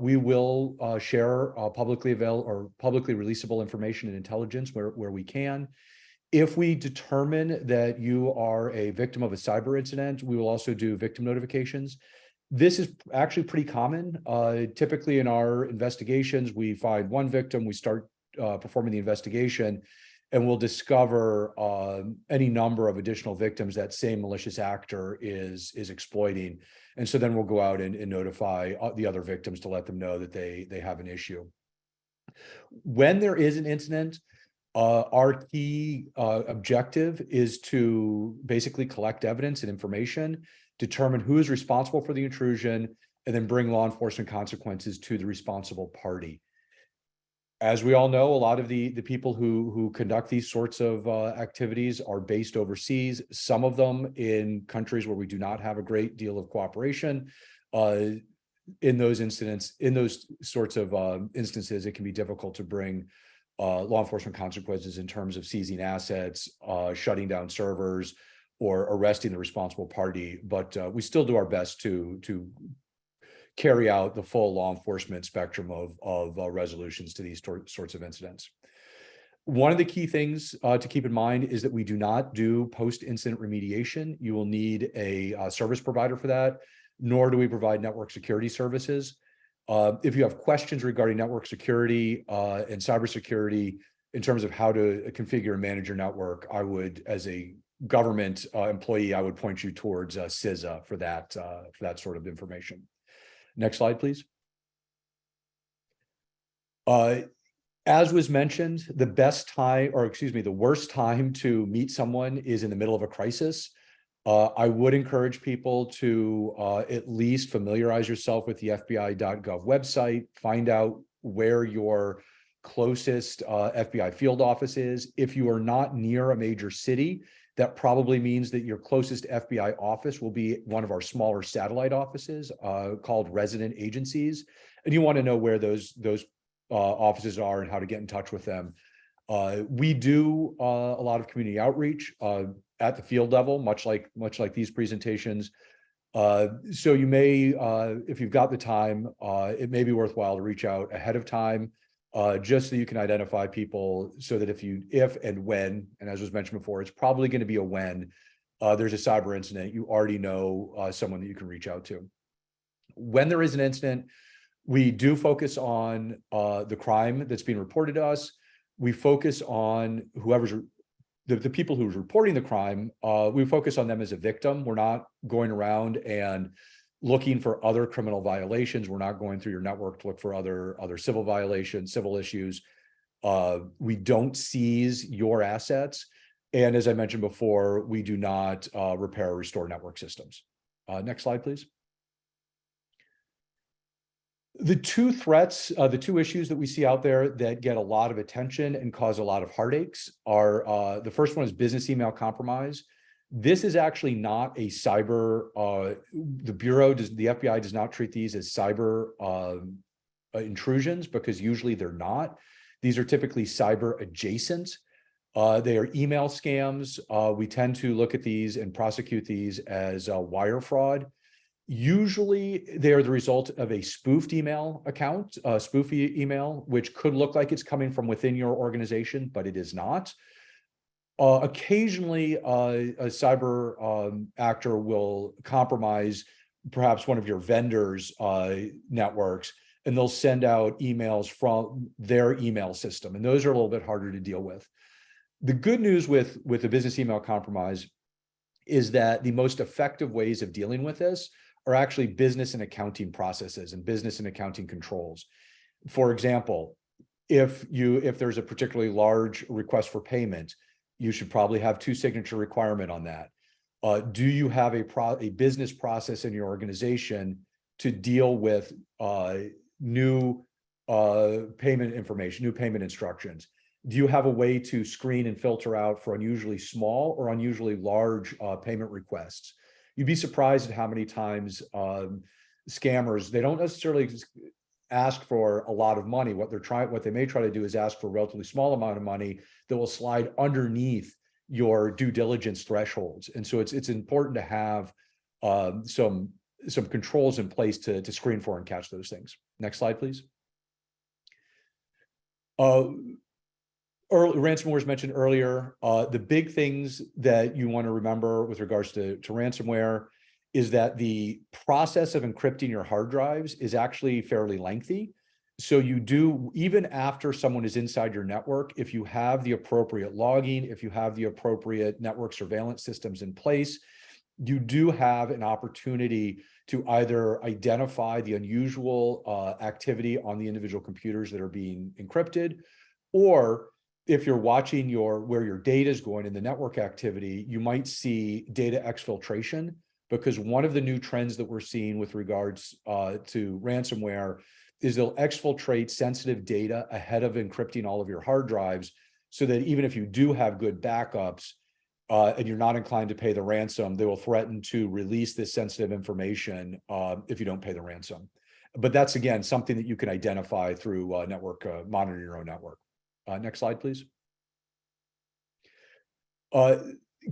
we will share publicly available or publicly releasable information and intelligence where we can. If we determine that you are a victim of a cyber incident, we will also do victim notifications. This is actually pretty common. Typically in our investigations, we find one victim, we start performing the investigation, and we'll discover any number of additional victims that same malicious actor is exploiting. And so then we'll go out and notify the other victims to let them know that they have an issue. When there is an incident, our key objective is to basically collect evidence and information, determine who is responsible for the intrusion, and then bring law enforcement consequences to the responsible party. As we all know, a lot of the people who conduct these sorts of activities are based overseas, some of them in countries where we do not have a great deal of cooperation. In those sorts of instances, it can be difficult to bring law enforcement consequences in terms of seizing assets, shutting down servers, or arresting the responsible party. But we still do our best to carry out the full law enforcement spectrum of resolutions to these sorts of incidents. One of the key things to keep in mind is that we do not do post-incident remediation. You will need a service provider for that, nor do we provide network security services. If you have questions regarding network security and cybersecurity in terms of how to configure and manage your network, I would, as a government employee, I would point you towards CISA for that sort of information. Next slide, please. As was mentioned, the worst time to meet someone is in the middle of a crisis. I would encourage people to at least familiarize yourself with the FBI.gov website, find out where your closest FBI field office is. If you are not near a major city, that probably means that your closest FBI office will be one of our smaller satellite offices called resident agencies. And you want to know where those offices are and how to get in touch with them. We do a lot of community outreach at the field level, much like these presentations. So you may, if you've got the time, it may be worthwhile to reach out ahead of time, just so you can identify people, so that if and when, and as was mentioned before, it's probably going to be a when there's a cyber incident, you already know someone that you can reach out to. When there is an incident, we do focus on the crime that's being reported to us. We focus on whoever's the people who's reporting the crime. We focus on them as a victim. We're not going around and looking for other criminal violations. We're not going through your network to look for other civil violations, civil issues. We don't seize your assets. And as I mentioned before, we do not repair or restore network systems. Next slide, please. The two threats, the two issues that we see out there that get a lot of attention and cause a lot of heartaches are, the first one is business email compromise. This is actually not a cyber, the FBI does not treat these as cyber intrusions, because usually they're not. These are typically cyber adjacent. They are email scams. We tend to look at these and prosecute these as wire fraud. Usually they are the result of a spoofed email account, spoof email, which could look like it's coming from within your organization, but it is not. Occasionally, a cyber actor will compromise perhaps one of your vendors' networks, and they'll send out emails from their email system. And those are a little bit harder to deal with. The good news with the business email compromise is that the most effective ways of dealing with this are actually business and accounting processes and business and accounting controls. For example, if there's a particularly large request for payment, You should probably have 2-signature requirement on that. Do you have a business process in your organization to deal with new payment information, new payment instructions? Do you have a way to screen and filter out for unusually small or unusually large payment requests? You'd be surprised at how many times scammers, they don't necessarily ask for a lot of money. What they may try to do is ask for a relatively small amount of money that will slide underneath your due diligence thresholds. And so it's important to have some controls in place to screen for and catch those things. Next slide, please. Ransomware was mentioned earlier. The big things that you want to remember with regards to ransomware is that the process of encrypting your hard drives is actually fairly lengthy. So you do, even after someone is inside your network, if you have the appropriate logging, if you have the appropriate network surveillance systems in place, you do have an opportunity to either identify the unusual activity on the individual computers that are being encrypted, or if you're watching where your data is going in the network activity, you might see data exfiltration, because one of the new trends that we're seeing with regards to ransomware is they'll exfiltrate sensitive data ahead of encrypting all of your hard drives, so that even if you do have good backups and you're not inclined to pay the ransom, they will threaten to release this sensitive information if you don't pay the ransom. But that's, again, something that you can identify through network monitoring your own network. Next slide, please.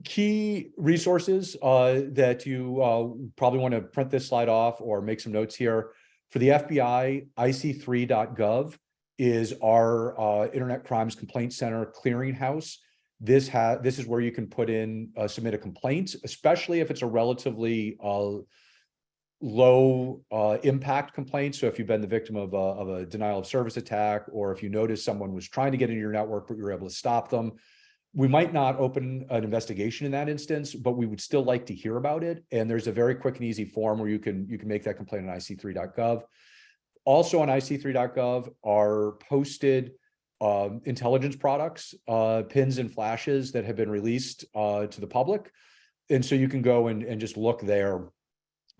Key resources that you probably want to print this slide off or make some notes here. For the FBI, ic3.gov is our Internet Crimes Complaint Center clearinghouse. This is where you can put in, submit a complaint, especially if it's a relatively low impact complaint. So if you've been the victim of a denial of service attack, or if you notice someone was trying to get into your network, but you were able to stop them, we might not open an investigation in that instance, but we would still like to hear about it. And there's a very quick and easy form where you can make that complaint on ic3.gov. Also on ic3.gov are posted intelligence products, pins and flashes that have been released to the public. And so you can go and just look there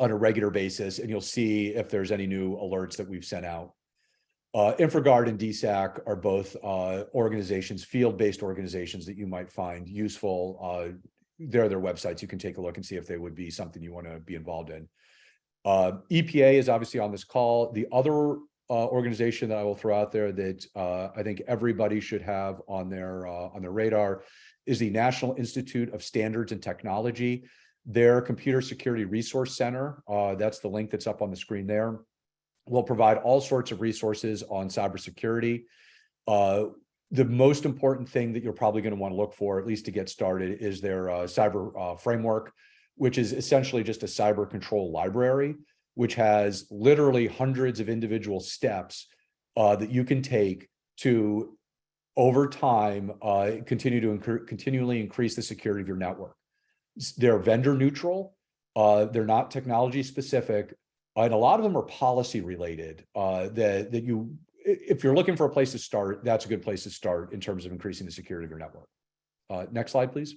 on a regular basis, and you'll see if there's any new alerts that we've sent out. InfraGard and DSAC are both organizations, field-based organizations that you might find useful. They're their websites. You can take a look and see if they would be something you want to be involved in. EPA is obviously on this call. The other organization that I will throw out there that I think everybody should have on their radar is the National Institute of Standards and Technology. Their Computer Security Resource Center, that's the link that's up on the screen there, will provide all sorts of resources on cybersecurity. The most important thing that you're probably going to want to look for, at least to get started, is their cyber framework, which is essentially just a cyber control library, which has literally hundreds of individual steps that you can take to, over time, continually increase the security of your network. They're vendor neutral. They're not technology specific. And a lot of them are policy related, that you, if you're looking for a place to start, that's a good place to start in terms of increasing the security of your network. Next slide, please.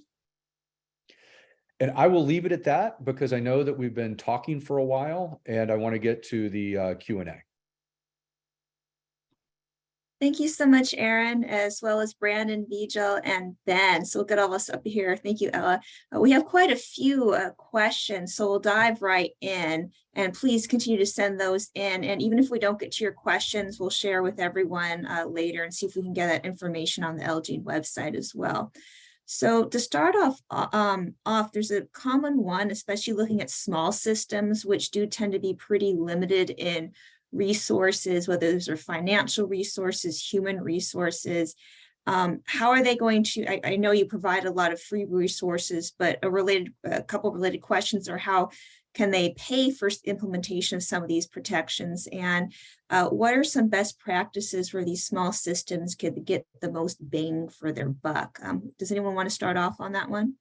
And I will leave it at that, because I know that we've been talking for a while and I want to get to the Q&A. Thank you so much, Aaron, as well as Brandon, Vijay, and Ben. So we'll get all of us up here. Thank you, Ella. We have quite a few questions, so we'll dive right in, and please continue to send those in. And even if we don't get to your questions, we'll share with everyone later and see if we can get that information on the LG website as well. So to start off, there's a common one, especially looking at small systems, which do tend to be pretty limited in resources, whether those are financial resources, human resources. How are they going to, I know you provide a lot of free resources, but a couple of related questions are, how can they pay for implementation of some of these protections? And what are some best practices where these small systems could get the most bang for their buck? Does anyone want to start off on that one?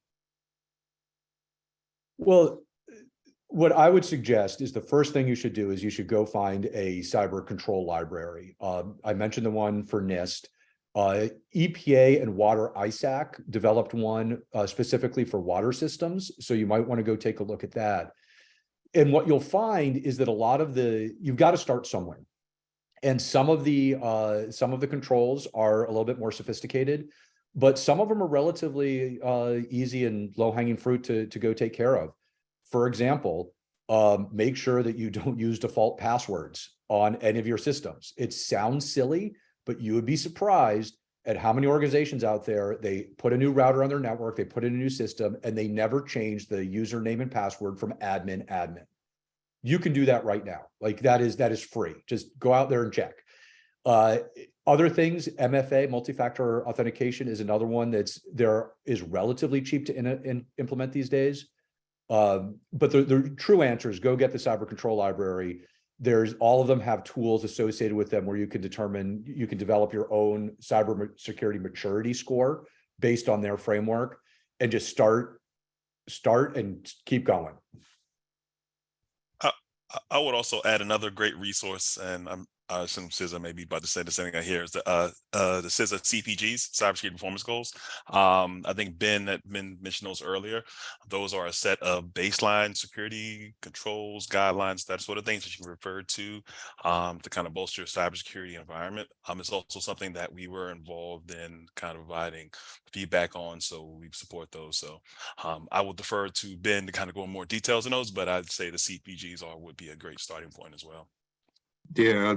Well, what I would suggest is the first thing you should do is you should go find a cyber control library. I mentioned the one for NIST. EPA and Water ISAC developed one specifically for water systems. So you might want to go take a look at that. And what you'll find is that a lot of you've got to start somewhere. And some of the controls are a little bit more sophisticated, but some of them are relatively easy and low-hanging fruit to go take care of. For example, make sure that you don't use default passwords on any of your systems. It sounds silly, but you would be surprised at how many organizations out there, they put a new router on their network, they put in a new system, and they never change the username and password from admin. You can do that right now. Like that is free. Just go out there and check. Other things, MFA, multi-factor authentication, is another one is relatively cheap to implement these days. But the true answer is go get the Cyber Control Library. All of them have tools associated with them where you can develop your own cybersecurity maturity score based on their framework, and just start and keep going. I would also add another great resource, and I assume CISA may be about to say the same thing I hear, is the CISA CPGs, Cybersecurity Performance Goals. I think Ben mentioned those earlier. Those are a set of baseline security controls, guidelines, that sort of things that you referred to kind of bolster your cybersecurity environment. It's also something that we were involved in kind of providing feedback on, so we support those. So I will defer to Ben to kind of go in more details on those, but I'd say the CPGs would be a great starting point as well. Yeah,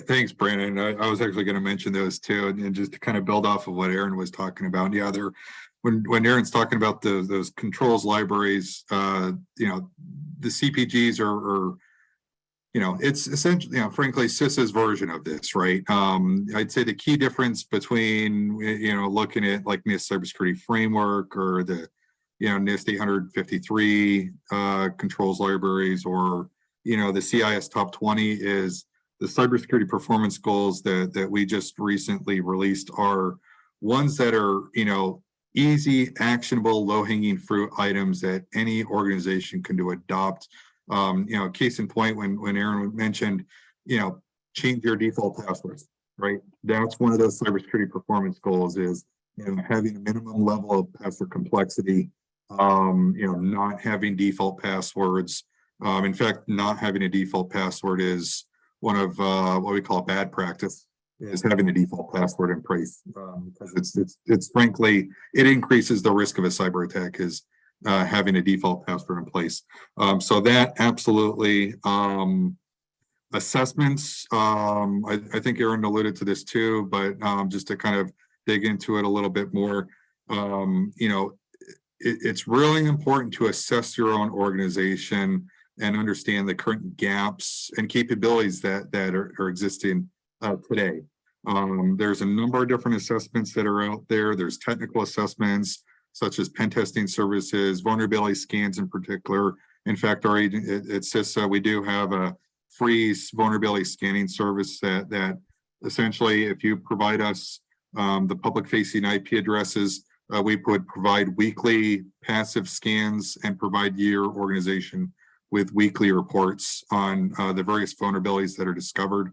thanks, Brandon. I was actually going to mention those too, and just to kind of build off of what Aaron was talking about. Yeah, when Aaron's talking about those controls libraries, the CPGs are it's essentially, frankly, CISA's version of this, right? I'd say the key difference between looking at like NIST cybersecurity framework or the NIST 853 controls libraries, or the CIS top 20, is the cybersecurity performance goals that we just recently released are ones that are, easy, actionable, low-hanging fruit items that any organization can adopt. Case in point, when Aaron mentioned, change your default passwords, right? That's one of those cybersecurity performance goals, is, having a minimum level of password complexity, not having default passwords. In fact, not having a default password is one of what we call bad practice, is having a default password in place, because it's frankly, it increases the risk of a cyber attack, is having a default password in place. So that absolutely. Assessments, I think Aaron alluded to this too, but just to kind of dig into it a little bit more, it's really important to assess your own organization and understand the current gaps and capabilities that are existing today. There's a number of different assessments that are out there. There's technical assessments such as pen testing services, vulnerability scans in particular. In fact, our agent at CISA, we do have a free vulnerability scanning service that essentially, if you provide us the public facing IP addresses, we would provide weekly passive scans and provide your organization with weekly reports on the various vulnerabilities that are discovered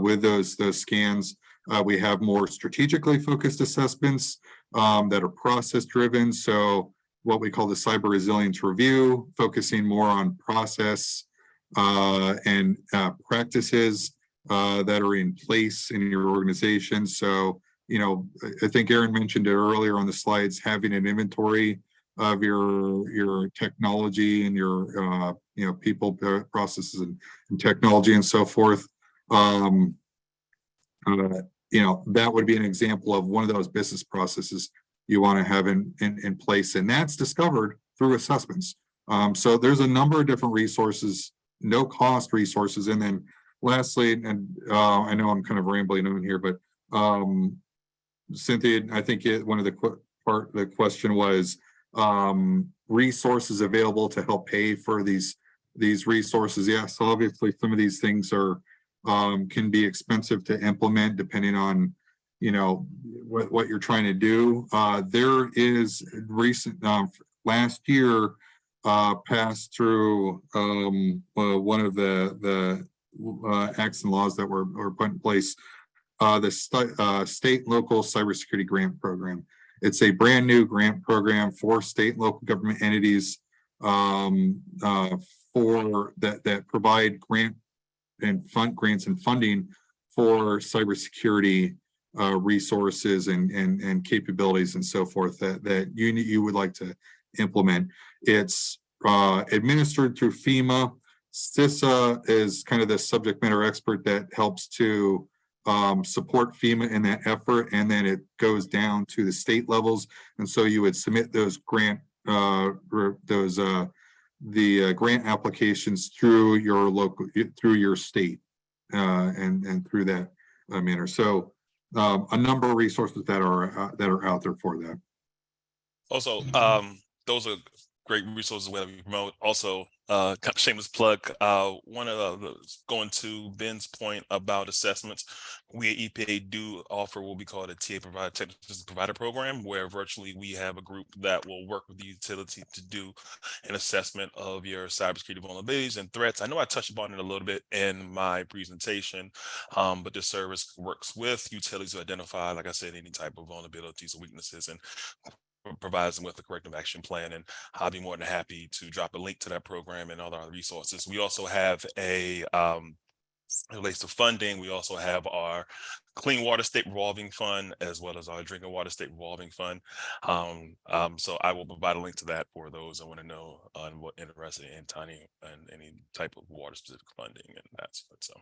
with those scans. We have more strategically focused assessments that are process driven. So what we call the cyber resilience review, focusing more on process and practices that are in place in your organization. So, I think Aaron mentioned it earlier on the slides, having an inventory of your technology and your people, processes, and technology, and so forth. That would be an example of one of those business processes you want to have in place, and that's discovered through assessments. So there's a number of different resources, no cost resources. And then lastly, and I know I'm kind of rambling on here, but Cynthia, I think one of the question was resources available to help pay for these resources. Yeah, so obviously some of these things are can be expensive to implement depending on what you're trying to do. There is recent last year passed through one of the acts and laws that were put in place the state and local cybersecurity grant program. It's a brand new grant program for state and local government entities for that provide grants and funding for cybersecurity resources and capabilities and so forth that you would like to implement. It's administered through FEMA. CISA is kind of the subject matter expert that helps to support FEMA in that effort, and then it goes down to the state levels. And so you would submit those grant grant applications through your state and through that manner. So a number of resources that are out there for that. Also, those are great resources where we promote. Also, kind of shameless plug. One of going to Ben's point about assessments, we at EPA do offer what we call a TA provider technical provider program, where virtually we have a group that will work with the utility to do an assessment of your cybersecurity vulnerabilities and threats. I know I touched upon it a little bit in my presentation, but this service works with utilities to identify, like I said, any type of vulnerabilities or weaknesses, and provides them with a corrective action plan. And I'll be more than happy to drop a link to that program and other resources. We also have a relates to funding. We also have our Clean Water State Revolving Fund, as well as our Drinking Water State Revolving Fund. So I will provide a link to that for those that want to know what interested in tiny and any type of water specific funding and that's so.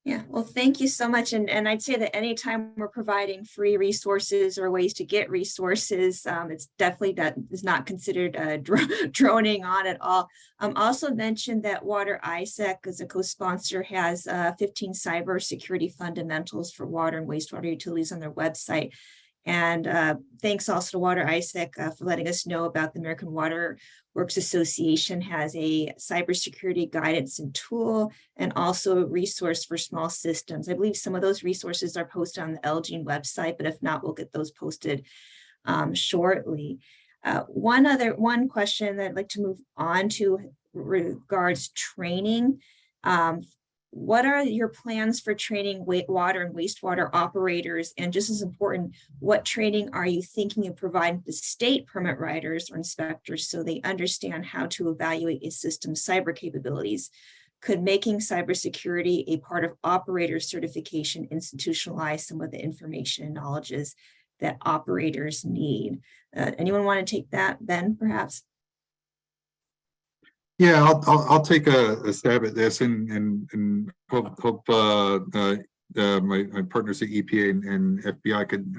Yeah, well, thank you so much. And I'd say that anytime we're providing free resources or ways to get resources, it's definitely that is not considered droning on at all. Also mentioned that Water ISEC as a co-sponsor has 15 cybersecurity fundamentals for water and wastewater utilities on their website. And thanks also to Water ISEC for letting us know about the American Water Works Association has a cybersecurity guidance and tool, and also a resource for small systems. I believe some of those resources are posted on the LGene website, but if not, we'll get those posted shortly. One question that I'd like to move on to regards training. What are your plans for training water and wastewater operators? And just as important, what training are you thinking of providing to state permit writers or inspectors so they understand how to evaluate a system's cyber capabilities? Could making cybersecurity a part of operator certification institutionalize some of the information and knowledges that operators need? Anyone want to take that, Ben, perhaps? Yeah, I'll take a stab at this and hope my partners at EPA and FBI could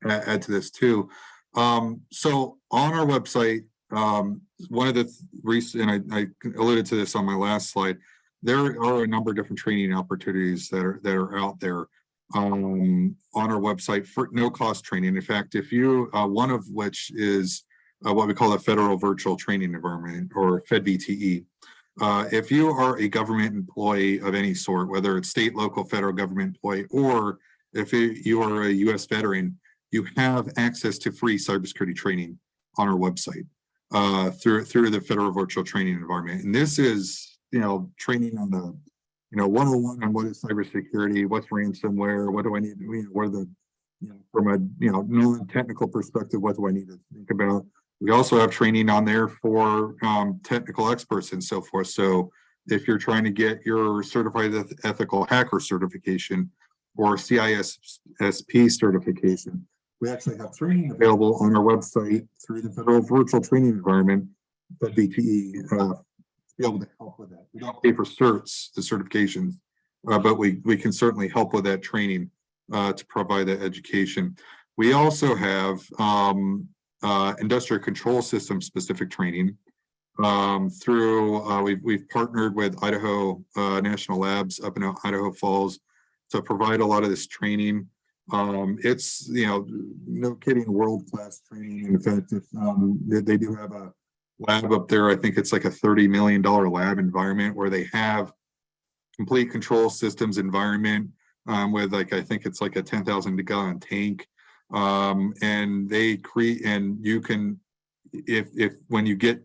add to this too. So on our website, one of the recent, and I alluded to this on my last slide, there are a number of different training opportunities that are out there on our website for no cost training. In fact, if you one of which is what we call a federal virtual training environment, or FedVTE. If you are a government employee of any sort, whether it's state, local, federal government employee, or if you are a U.S. veteran, you have access to free cybersecurity training on our website through the federal virtual training environment. And this is, training on the, 101 on what is cybersecurity, what's ransomware, what do I need to, what are the, from a, non-technical perspective, what do I need to think about? We also have training on there for technical experts and so forth. So if you're trying to get your certified ethical hacker certification or CISSP certification, we actually have training available on our website through the federal virtual training environment, FedVTE, to be able to help with that. We don't pay for certs, the certifications, but we can certainly help with that training to provide that education. We also have industrial control system specific training through we've partnered with Idaho National Labs up in Idaho Falls to provide a lot of this training. It's no kidding, world-class training. In fact, if they do have a lab up there, I think it's like a $30 million lab environment where they have complete control systems environment with I think it's like a 10,000 gallon tank. And they create, and you can, if when you get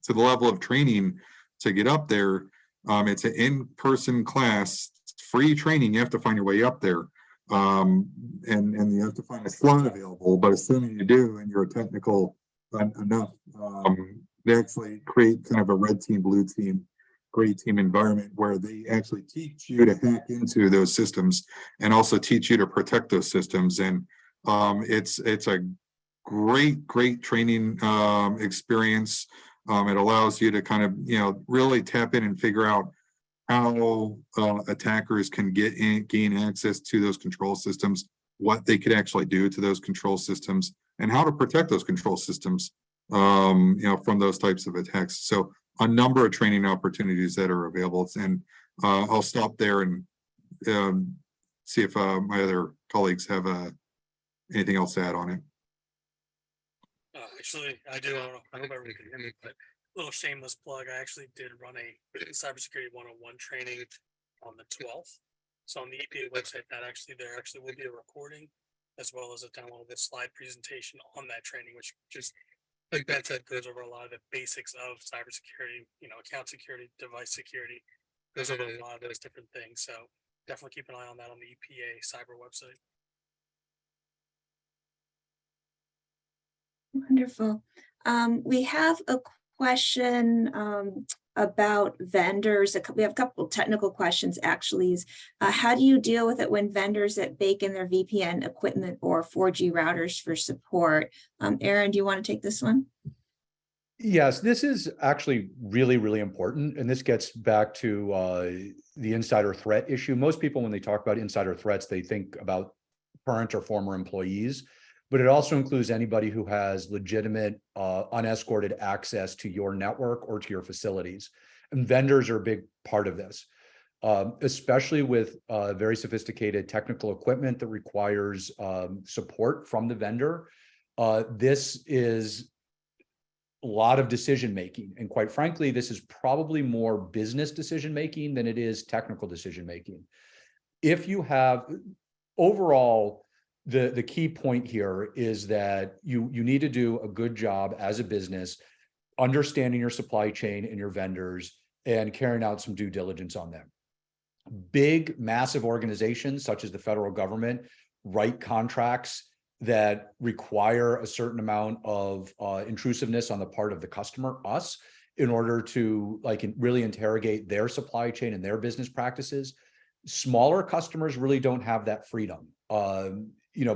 to the level of training to get up there, it's an in-person class free training. You have to find your way up there. And you have to find a slot available, but assuming you do and you're technical enough, they actually create kind of a red team, blue team, gray team environment where they actually teach you to hack into those systems and also teach you to protect those systems. And it's a great training experience. It allows you to kind of, really tap in and figure out how attackers can gain access to those control systems, what they could actually do to those control systems, and how to protect those control systems, from those types of attacks. So a number of training opportunities that are available. And I'll stop there and see if my other colleagues have anything else to add on it. Actually, I do. I hope everyone can hear me, but a little shameless plug. I actually did run a cybersecurity 101 training on the 12th. So on the EPA website, there actually will be a recording as well as a downloadable slide presentation on that training, which just, like Ben said, goes over a lot of the basics of cybersecurity, account security, device security, goes over a lot of those different things. So definitely keep an eye on that on the EPA cyber website. Wonderful. We have a question about vendors. We have a couple technical questions actually. How do you deal with it when vendors that bake in their VPN equipment or 4G routers for support? Aaron, do you want to take this one? Yes, this is actually really, really important. And this gets back to the insider threat issue. Most people, when they talk about insider threats, they think about current or former employees, but it also includes anybody who has legitimate unescorted access to your network or to your facilities. And vendors are a big part of this, especially with very sophisticated technical equipment that requires support from the vendor. This is a lot of decision making. And quite frankly, this is probably more business decision making than it is technical decision making. If you have overall, the key point here is that you need to do a good job as a business, understanding your supply chain and your vendors and carrying out some due diligence on them. Big, massive organizations such as the federal government write contracts that require a certain amount of intrusiveness on the part of the customer, us, in order to really interrogate their supply chain and their business practices. Smaller customers really don't have that freedom,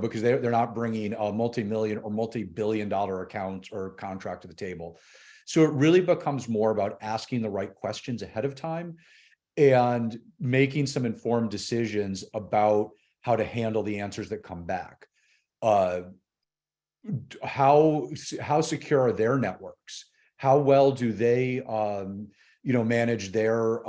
because they're not bringing a multi-million or multi-billion-dollar account or contract to the table. So it really becomes more about asking the right questions ahead of time and making some informed decisions about how to handle the answers that come back. How secure are their networks? How well do they, manage their,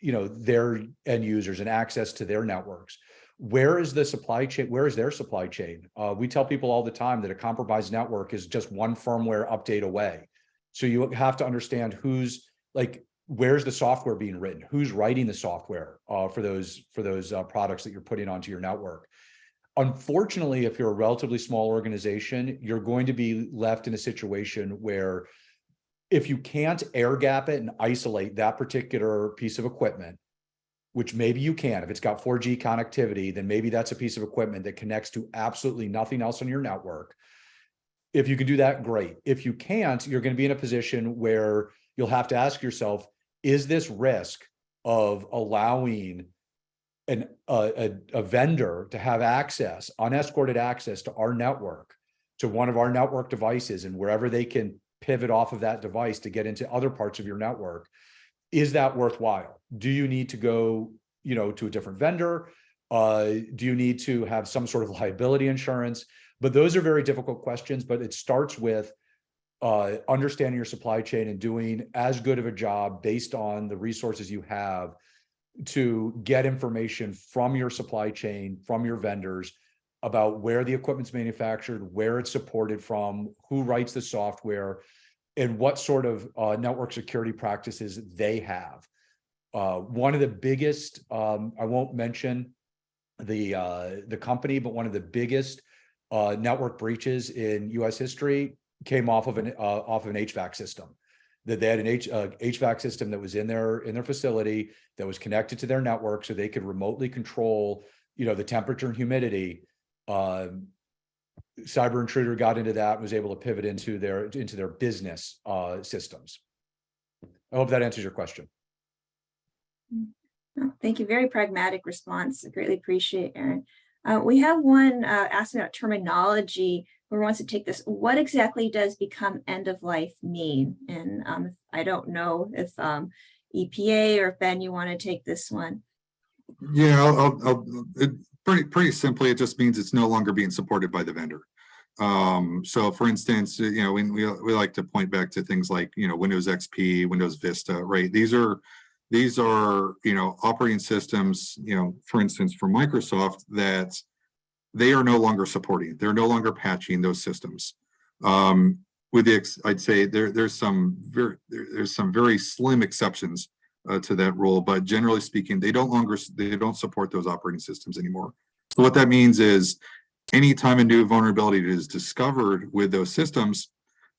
their end users and access to their networks? Where is the supply chain? Where is their supply chain? We tell people all the time that a compromised network is just one firmware update away. So you have to understand where's the software being written? Who's writing the software for those products that you're putting onto your network? Unfortunately, if you're a relatively small organization, you're going to be left in a situation where if you can't air gap it and isolate that particular piece of equipment, which maybe you can, if it's got 4G connectivity, then maybe that's a piece of equipment that connects to absolutely nothing else on your network. If you can do that, great. If you can't, you're going to be in a position where you'll have to ask yourself, is this risk of allowing a vendor to have access, unescorted access to our network, to one of our network devices, and wherever they can pivot off of that device to get into other parts of your network? Is that worthwhile? Do you need to go, to a different vendor? Do you need to have some sort of liability insurance? But those are very difficult questions, but it starts with understanding your supply chain and doing as good of a job based on the resources you have to get information from your supply chain, from your vendors, about where the equipment's manufactured, where it's supported from, who writes the software, and what sort of network security practices they have. One of the biggest, I won't mention the company, but one of the biggest network breaches in U.S. history came off of an HVAC system. that they had an HVAC system that was in their facility that was connected to their network, so they could remotely control, the temperature and humidity. Cyber intruder got into that and was able to pivot into their business systems. I hope that answers your question. Oh, thank you. Very pragmatic response. I greatly appreciate, Aaron. We have one asking about terminology. Who wants to take this? What exactly does become end of life mean? And I don't know if EPA or if Ben, you want to take this one. Yeah, pretty simply, it just means it's no longer being supported by the vendor. So for instance, we like to point back to things like, Windows XP, Windows Vista, right? These are, operating systems, for instance, from Microsoft that they are no longer supporting. They're no longer patching those systems. I'd say there's some very slim exceptions to that rule, but generally speaking, they don't support those operating systems anymore. So what that means is anytime a new vulnerability is discovered with those systems,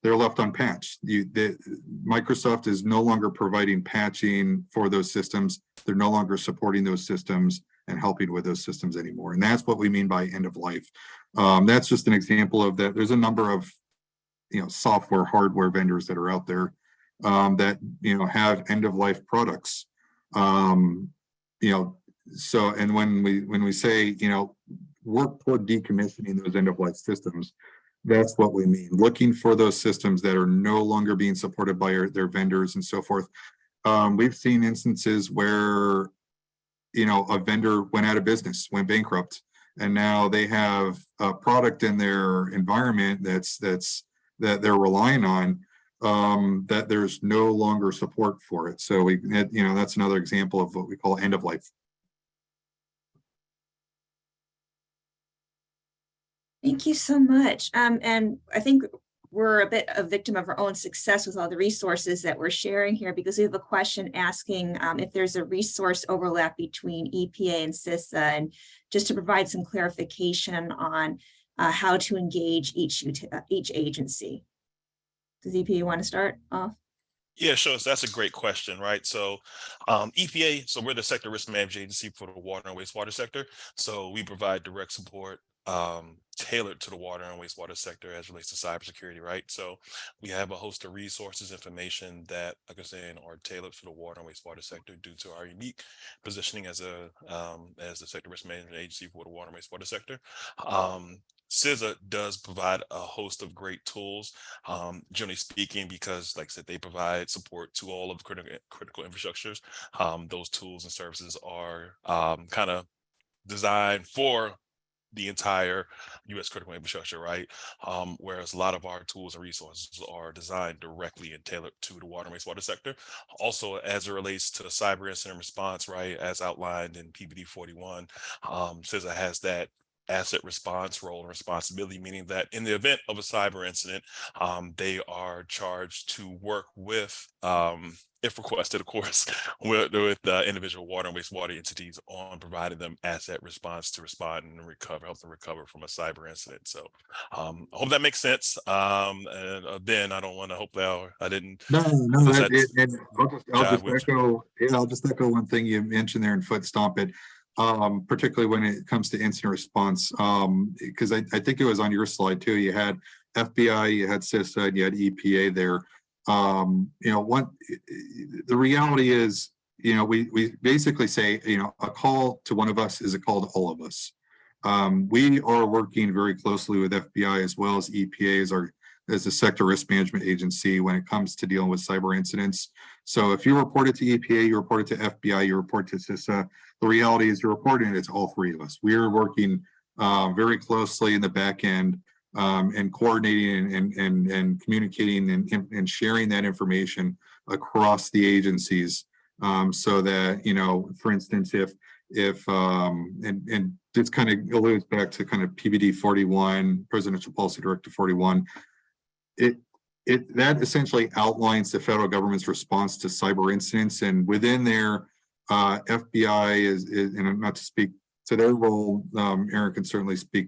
they're left unpatched. Microsoft is no longer providing patching for those systems. They're no longer supporting those systems and helping with those systems anymore. And that's what we mean by end of life. That's just an example of that. There's a number of software, hardware vendors that are out there that have end of life products. So, and when we say work toward decommissioning those end of life systems, that's what we mean. Looking for those systems that are no longer being supported by their vendors and so forth. We've seen instances where a vendor went out of business, went bankrupt, and now they have a product in their environment that they're relying on, that there's no longer support for it. So that's another example of what we call end of life. Thank you so much. And I think we're a bit a victim of our own success with all the resources that we're sharing here, because we have a question asking if there's a resource overlap between EPA and CISA, and just to provide some clarification on how to engage each agency. Does EPA want to start off? Yeah, sure. So that's a great question, right? So EPA, so we're the sector risk management agency for the water and wastewater sector. So we provide direct support tailored to the water and wastewater sector as relates to cybersecurity, right? So we have a host of resources, information that, like I said, are tailored for the water and wastewater sector due to our unique positioning as the sector risk management agency for the water and wastewater sector. CISA does provide a host of great tools, generally speaking, because, like I said, they provide support to all of the critical infrastructures. Those tools and services are kind of designed for the entire U.S. critical infrastructure, right? Whereas a lot of our tools and resources are designed directly and tailored to the water and wastewater sector. Also, as it relates to cyber incident response, right, as outlined in PBD 41, CISA has that asset response role and responsibility, meaning that in the event of a cyber incident, they are charged to work with, if requested, of course, with individual water and wastewater entities on providing them asset response to respond and help them recover from a cyber incident. So I hope that makes sense. And Ben, I don't want to hope that I didn't. No, and I'll just echo one thing you mentioned there and foot stomp it. Particularly when it comes to incident response, because I think it was on your slide too. You had FBI, you had CISA, and you had EPA there. The reality is, we basically say, a call to one of us is a call to all of us. We are working very closely with FBI as well as EPA as a sector risk management agency when it comes to dealing with cyber incidents. So if you report it to EPA, you report it to FBI, you report to CISA, the reality is you're reporting it to all three of us. We are working very closely in the back end and coordinating and communicating and sharing that information across the agencies, so that, for instance, if and this kind of alludes back to kind of PBD 41, Presidential Policy Directive 41, that essentially outlines the federal government's response to cyber incidents, and within there, FBI is, and not to speak to their role, Aaron can certainly speak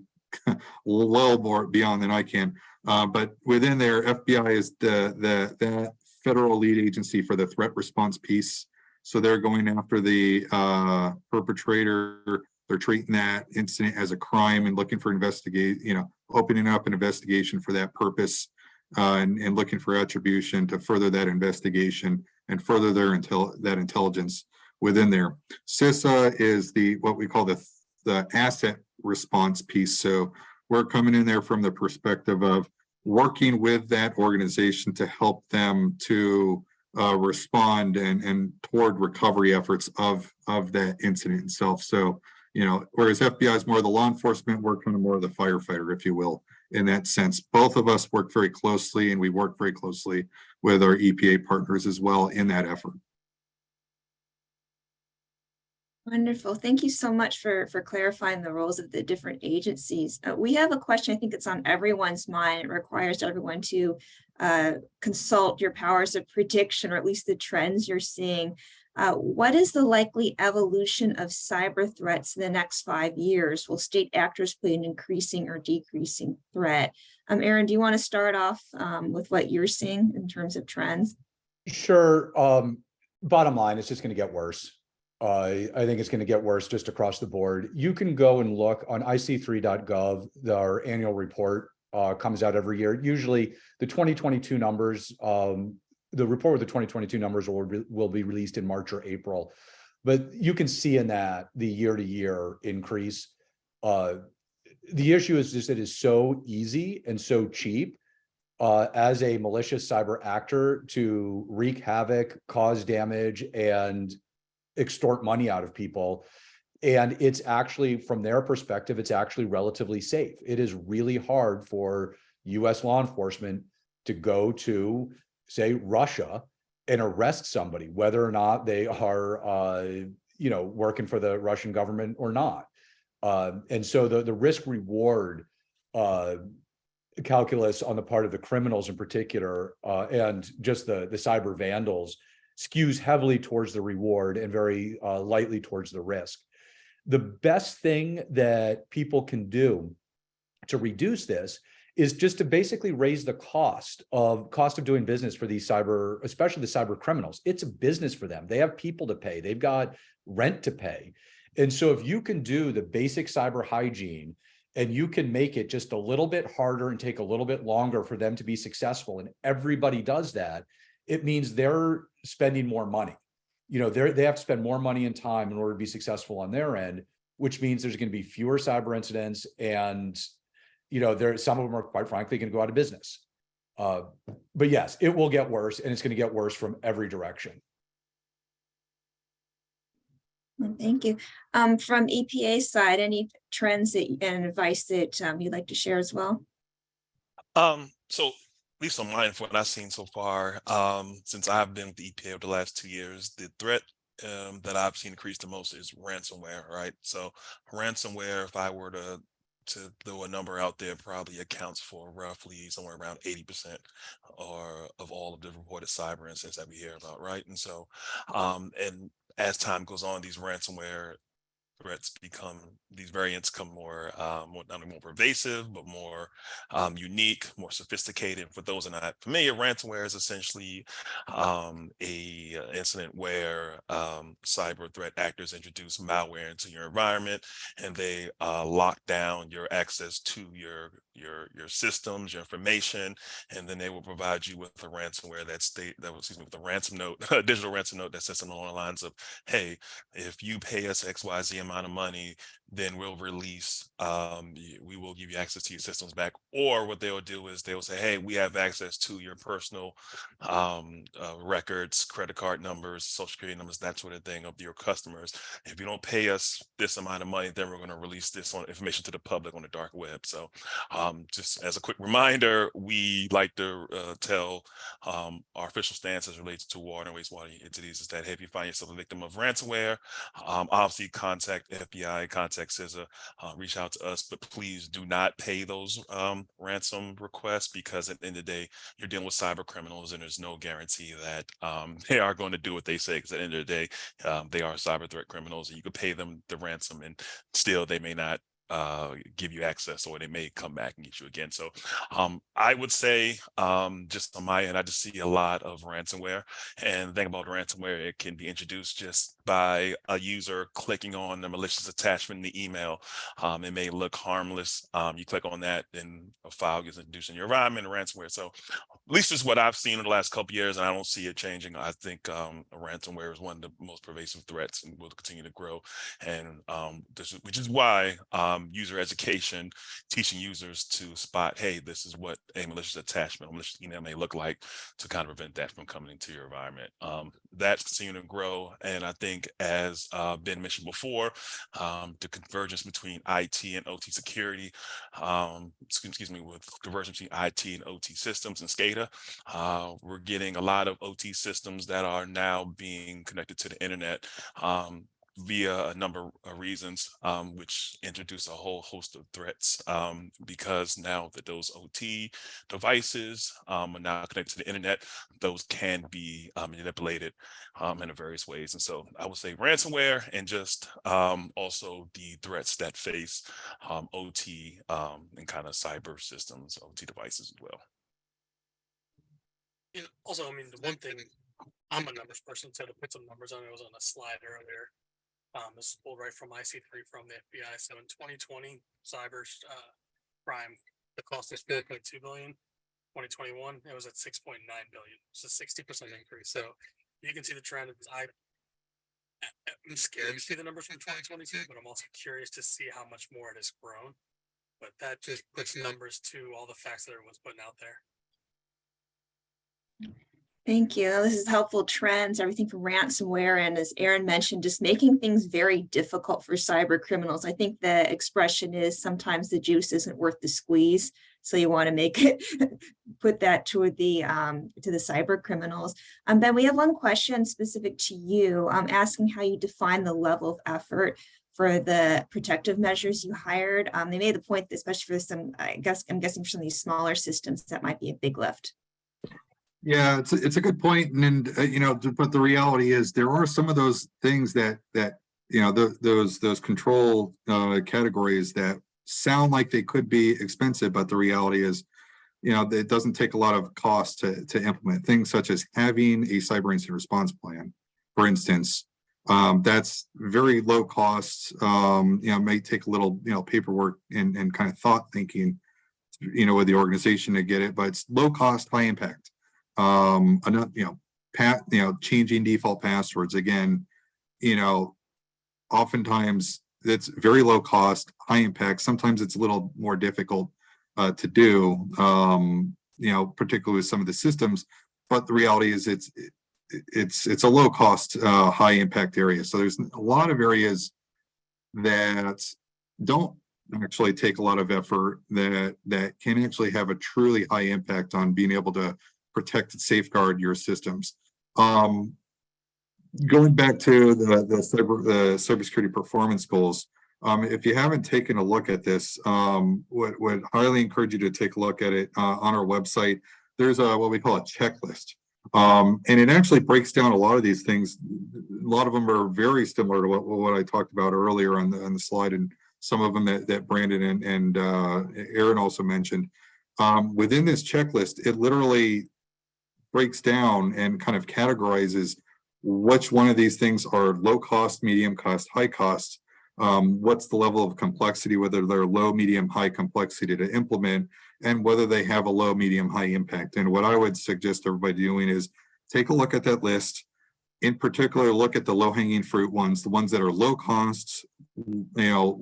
well more beyond than I can, but within there, FBI is that federal lead agency for the threat response piece. So they're going after the perpetrator. They're treating that incident as a crime and looking for opening up an investigation for that purpose, and looking for attribution to further that investigation and further that intelligence within there. CISA is what we call the asset response piece. So we're coming in there from the perspective of working with that organization to help them to respond and toward recovery efforts of that incident itself. So, whereas FBI is more of the law enforcement, we're kind of more of the firefighter, if you will, in that sense. Both of us work very closely, and we work very closely with our EPA partners as well in that effort. Wonderful. Thank you so much for clarifying the roles of the different agencies. We have a question, I think it's on everyone's mind. It requires everyone to consult your powers of prediction, or at least the trends you're seeing. What is the likely evolution of cyber threats in the next 5 years? Will state actors play an increasing or decreasing threat? Aaron, do you want to start off with what you're seeing in terms of trends? Sure. Bottom line, it's just going to get worse. I think it's going to get worse just across the board. You can go and look on ic3.gov. Our annual report comes out every year. Usually the 2022 numbers, the report with the 2022 numbers will be released in March or April. But you can see in that the year-to-year increase. The issue is just it is so easy and so cheap as a malicious cyber actor to wreak havoc, cause damage, and extort money out of people. And it's actually, from their perspective, it's actually relatively safe. It is really hard for US law enforcement to go to, say, Russia and arrest somebody, whether or not they are, working for the Russian government or not. And so the risk reward calculus on the part of the criminals in particular, and just the cyber vandals, skews heavily towards the reward and very lightly towards the risk. The best thing that people can do to reduce this is just to basically raise the cost of doing business for these especially the cyber criminals. It's a business for them. They have people to pay. They've got rent to pay. And so if you can do the basic cyber hygiene and you can make it just a little bit harder and take a little bit longer for them to be successful, and everybody does that, it means they're spending more money. They have to spend more money and time in order to be successful on their end, which means there's going to be fewer cyber incidents, and some of them are quite frankly going to go out of business. But yes, it will get worse, and it's going to get worse from every direction. Well, thank you. From EPA side, any trends and advice that you'd like to share as well? So at least on mine, for what I've seen so far, since I've been with the EPA over the last 2 years, the threat that I've seen increase the most is ransomware, right? So ransomware, if I were to throw a number out there, probably accounts for roughly somewhere around 80% of all of the reported cyber incidents that we hear about, right? And so, and as time goes on, these ransomware these variants become more not only more pervasive, but more unique, more sophisticated. For those that are not familiar, ransomware is essentially a incident where cyber threat actors introduce malware into your environment, and they lock down your access to your systems, your information, and then they will provide you with a ransomware with a ransom note, a digital ransom note that says something along the lines of, hey, if you pay us XYZ amount of money, then we'll release, we will give you access to your systems back. Or what they'll do is they'll say, hey, we have access to your personal records, credit card numbers, social security numbers, that sort of thing of your customers. If you don't pay us this amount of money, then we're going to release this information to the public on the dark web. So just as a quick reminder, we like to tell our official stance as relates to water and wastewater entities is that, hey, if you find yourself a victim of ransomware, obviously contact FBI, contact CISA, reach out to us, but please do not pay those ransom requests, because at the end of the day, you're dealing with cyber criminals, and there's no guarantee that they are going to do what they say, because at the end of the day, they are cyber threat criminals, and you could pay them the ransom and still they may not give you access, or they may come back and get you again. So I would say just on my end, I just see a lot of ransomware. And the thing about ransomware, it can be introduced just by a user clicking on the malicious attachment in the email. It may look harmless. You click on that, then a file gets introduced in your environment, ransomware. So at least is what I've seen in the last couple of years, and I don't see it changing. I think ransomware is one of the most pervasive threats and will continue to grow. And which is why user education, teaching users to spot, hey, this is what a malicious attachment, a malicious email may look like, to kind of prevent that from coming into your environment. That's continuing to grow. And I think, as Ben mentioned before, the convergence between IT and OT security, excuse me, with convergence between IT and OT systems and SCADA, we're getting a lot of OT systems that are now being connected to the internet via a number of reasons, which introduce a whole host of threats, because now that those OT devices are now connected to the internet, those can be manipulated in various ways. And so I would say ransomware, and just also the threats that face OT and kind of cyber systems, OT devices as well. And also, I mean, the one thing, I'm a numbers person, so to put some numbers on it, was on a slide earlier. This is pulled right from IC3 from the FBI. So in 2020, cyber crime, the cost is 4.2 billion. 2021, it was at 6.9 billion. It's a 60% increase. So you can see the trend. I'm scared to see the numbers from 2022, but I'm also curious to see how much more it has grown. But that just puts numbers to all the facts that everyone's putting out there. Thank you. This is helpful trends, everything from ransomware, and as Aaron mentioned, just making things very difficult for cyber criminals. I think the expression is sometimes the juice isn't worth the squeeze. So you want to make it, put that to the cyber criminals. Ben, we have one question specific to you, asking how you define the level of effort for the protective measures you hired. They made the point that, especially for some, I'm guessing for some of these smaller systems, that might be a big lift. Yeah, it's a good point, and you know, but the reality is there are some of those things that you know, those control categories that sound like they could be expensive, but the reality is, you know, it doesn't take a lot of cost to implement things such as having a cyber incident response plan, for instance. That's very low cost. You know, it may take a little, you know, paperwork and kind of thought thinking, you know, with the organization to get it, but it's low cost, high impact. Enough, you know, changing default passwords, again, you know, oftentimes it's very low cost, high impact. Sometimes it's a little more difficult to do, you know, particularly with some of the systems, but the reality is it's a low cost, high impact area. So there's a lot of areas that don't actually take a lot of effort that can actually have a truly high impact on being able to protect and safeguard your systems. Going back to the cybersecurity performance goals, if you haven't taken a look at this, would highly encourage you to take a look at it on our website. There's what we call a checklist, and it actually breaks down a lot of these things. A lot of them are very similar to what I talked about earlier on the slide, and some of them that Brandon and Aaron also mentioned. Within this checklist, it literally breaks down and kind of categorizes which one of these things are low cost, medium cost, high cost. What's the level of complexity, whether they're low, medium, high complexity to implement, and whether they have a low, medium, high impact. And what I would suggest everybody doing is take a look at that list. In particular, look at the low hanging fruit ones, the ones that are low costs, you know,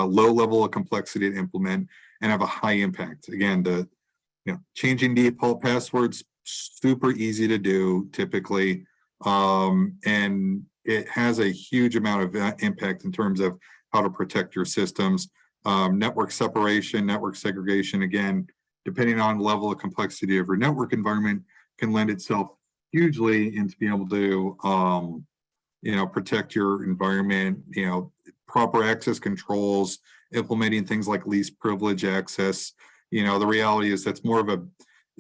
low level of complexity to implement and have a high impact. Again, you know, changing default passwords, super easy to do typically, and it has a huge amount of impact in terms of how to protect your systems. Network separation, network segregation, again, depending on the level of complexity of your network environment, can lend itself hugely into being able to you know, protect your environment. You know, proper access controls, implementing things like least privilege access. You know, the reality is that's more of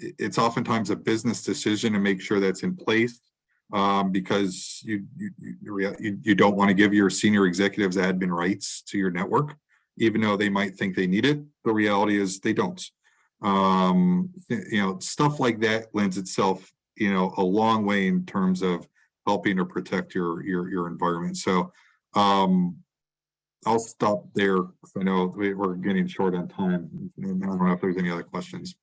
it's oftentimes a business decision to make sure that's in place, because you don't want to give your senior executives admin rights to your network. even though they might think they need it. The reality is they don't. Stuff like that lends itself, a long way in terms of helping to protect your environment. So I'll stop there. I know we're getting short on time. I don't know if there's any other questions.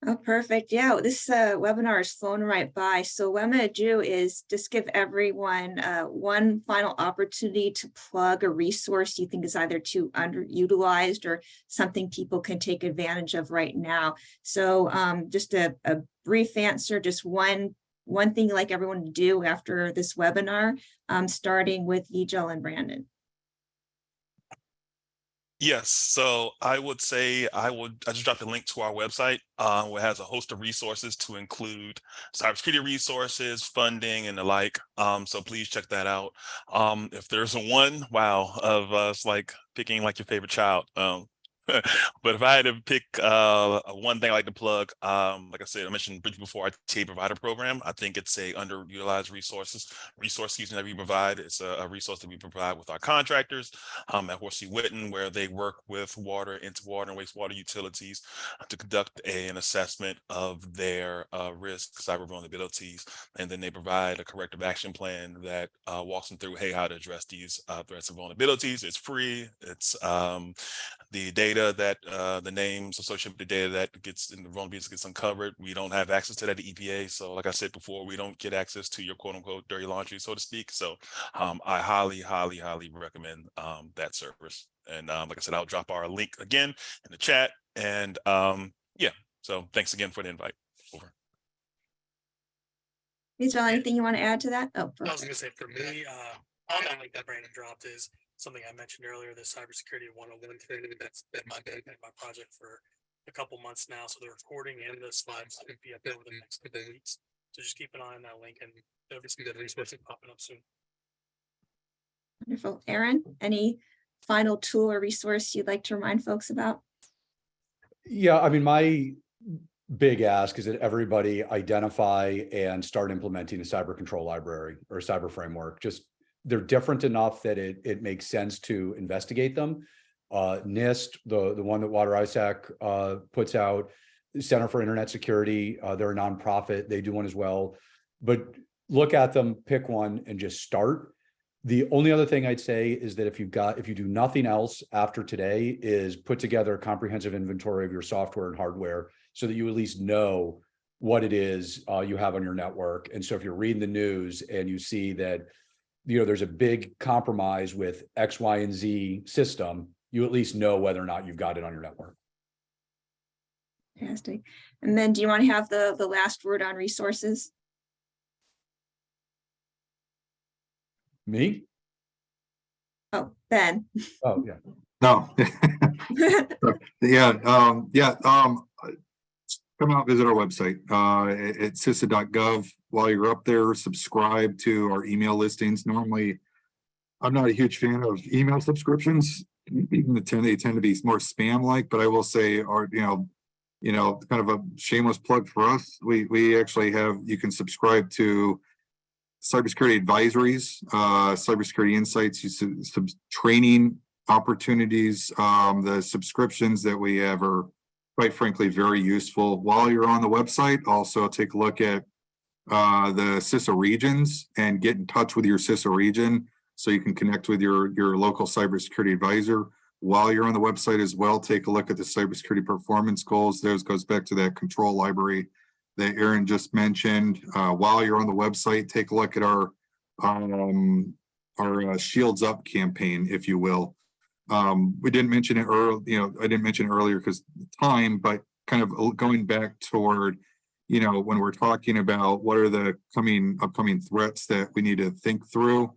Oh, perfect. Yeah, this webinar is flown right by. So what I'm going to do is just give everyone one final opportunity to plug a resource you think is either too underutilized or something people can take advantage of right now. So just a brief answer, just one thing you'd like everyone to do after this webinar, starting with Yijel and Brandon. Yes, so I would say I just dropped a link to our website where it has a host of resources to include cybersecurity resources, funding, and the like. So please check that out. If there's a one, wow, of us like picking like your favorite child. But if I had to pick one thing I like to plug, like I said, I mentioned briefly before, our TA provider program. I think it's a underutilized resource that we provide. It's a resource that we provide with our contractors at Horsey Witten, where they work with water and wastewater utilities to conduct an assessment of their risk, cyber vulnerabilities, and then they provide a corrective action plan that walks them through, hey, how to address these threats and vulnerabilities. It's free. It's the data that the names associated with the data that gets in the vulnerabilities gets uncovered. We don't have access to that at the EPA. So like I said before, we don't get access to your quote unquote dirty laundry, so to speak. So I highly recommend that service. And like I said, I'll drop our link again in the chat. And yeah, so thanks again for the invite. Over. Yijel, anything you want to add to that? Oh, I was going to say for me, all that link that Brandon dropped is something I mentioned earlier, the Cybersecurity 101 training. That's been my project for a couple months now. So the recording and the slides should be up over the next couple of weeks. So just keep an eye on that link, and there'll be some good resources popping up soon. Wonderful. Aaron, any final tool or resource you'd like to remind folks about? Yeah, I mean, my big ask is that everybody identify and start implementing a cyber control library or a cyber framework. Just they're different enough that it makes sense to investigate them. NIST, the one that Water ISAC puts out, the Center for Internet Security, they're a nonprofit, they do one as well. But look at them, pick one, and just start. The only other thing I'd say is that if you do nothing else after today, is put together a comprehensive inventory of your software and hardware so that you at least know what it is you have on your network. And so if you're reading the news and you see that there's a big compromise with X, Y, and Z system, you at least know whether or not you've got it on your network. Fantastic. And then do you want to have the last word on resources? Me? Oh, Ben. Oh, yeah. No. Come out, visit our website at CISA.gov. While you're up there, subscribe to our email listings. Normally, I'm not a huge fan of email subscriptions. They tend to be more spam-like, but I will say, kind of a shameless plug for us. We actually you can subscribe to cybersecurity advisories, cybersecurity insights, training opportunities. The subscriptions that we have are, quite frankly, very useful. While you're on the website, also take a look at the CISA regions and get in touch with your CISA region so you can connect with your local cybersecurity advisor. While you're on the website as well, take a look at the cybersecurity performance goals. Those goes back to that control library that Aaron just mentioned. While you're on the website, take a look at our Shields Up campaign, if you will. We didn't mention it earlier, I didn't mention it earlier because time, but kind of going back toward, when we're talking about what are the upcoming threats that we need to think through.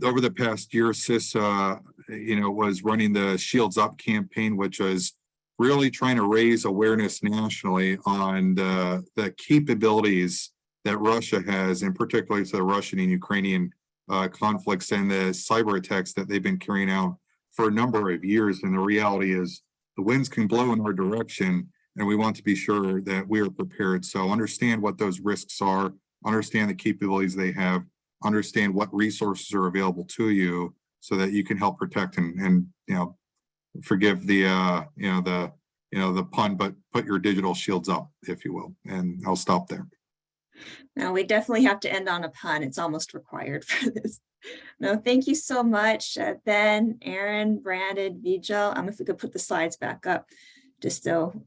Over the past year, CISA, was running the Shields Up campaign, which was really trying to raise awareness nationally on the capabilities that Russia has, and particularly to the Russian and Ukrainian conflicts and the cyber attacks that they've been carrying out for a number of years. And the reality is the winds can blow in our direction, and we want to be sure that we are prepared. So understand what those risks are, understand the capabilities they have, understand what resources are available to you so that you can help protect and forgive the, the pun, but put your digital shields up, if you will. And I'll stop there. No, we definitely have to end on a pun. It's almost required for this. No, thank you so much, Ben, Aaron, Brandon, Vijay. If we could put the slides back up, just so.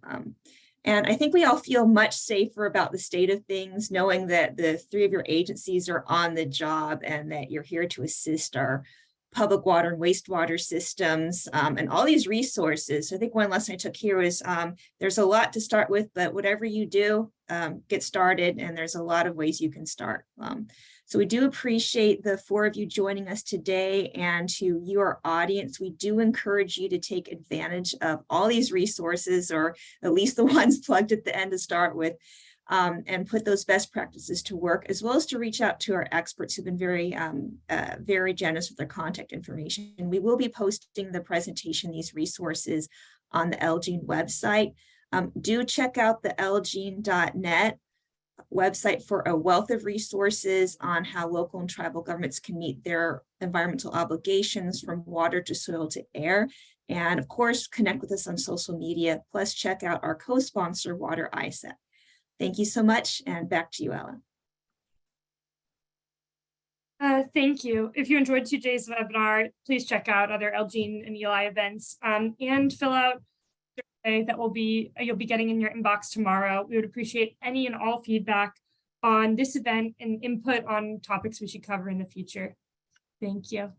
And I think we all feel much safer about the state of things, knowing that the three of your agencies are on the job and that you're here to assist our public water and wastewater systems and all these resources. I think one lesson I took here was there's a lot to start with, but whatever you do, get started, and there's a lot of ways you can start. So we do appreciate the four of you joining us today, and to your audience, we do encourage you to take advantage of all these resources, or at least the ones plugged at the end to start with, and put those best practices to work, as well as to reach out to our experts who've been very, very generous with their contact information. And we will be posting the presentation, these resources, on the LGENE website. Do check out the lgene.net website for a wealth of resources on how local and tribal governments can meet their environmental obligations, from water to soil to air. And of course, connect with us on social media, plus check out our co-sponsor, Water ISAP. Thank you so much, and back to you, Ella. Thank you. If you enjoyed today's webinar, please check out other LGENE and ELI events and fill out that you'll be getting in your inbox tomorrow. We would appreciate any and all feedback on this event and input on topics we should cover in the future. Thank you.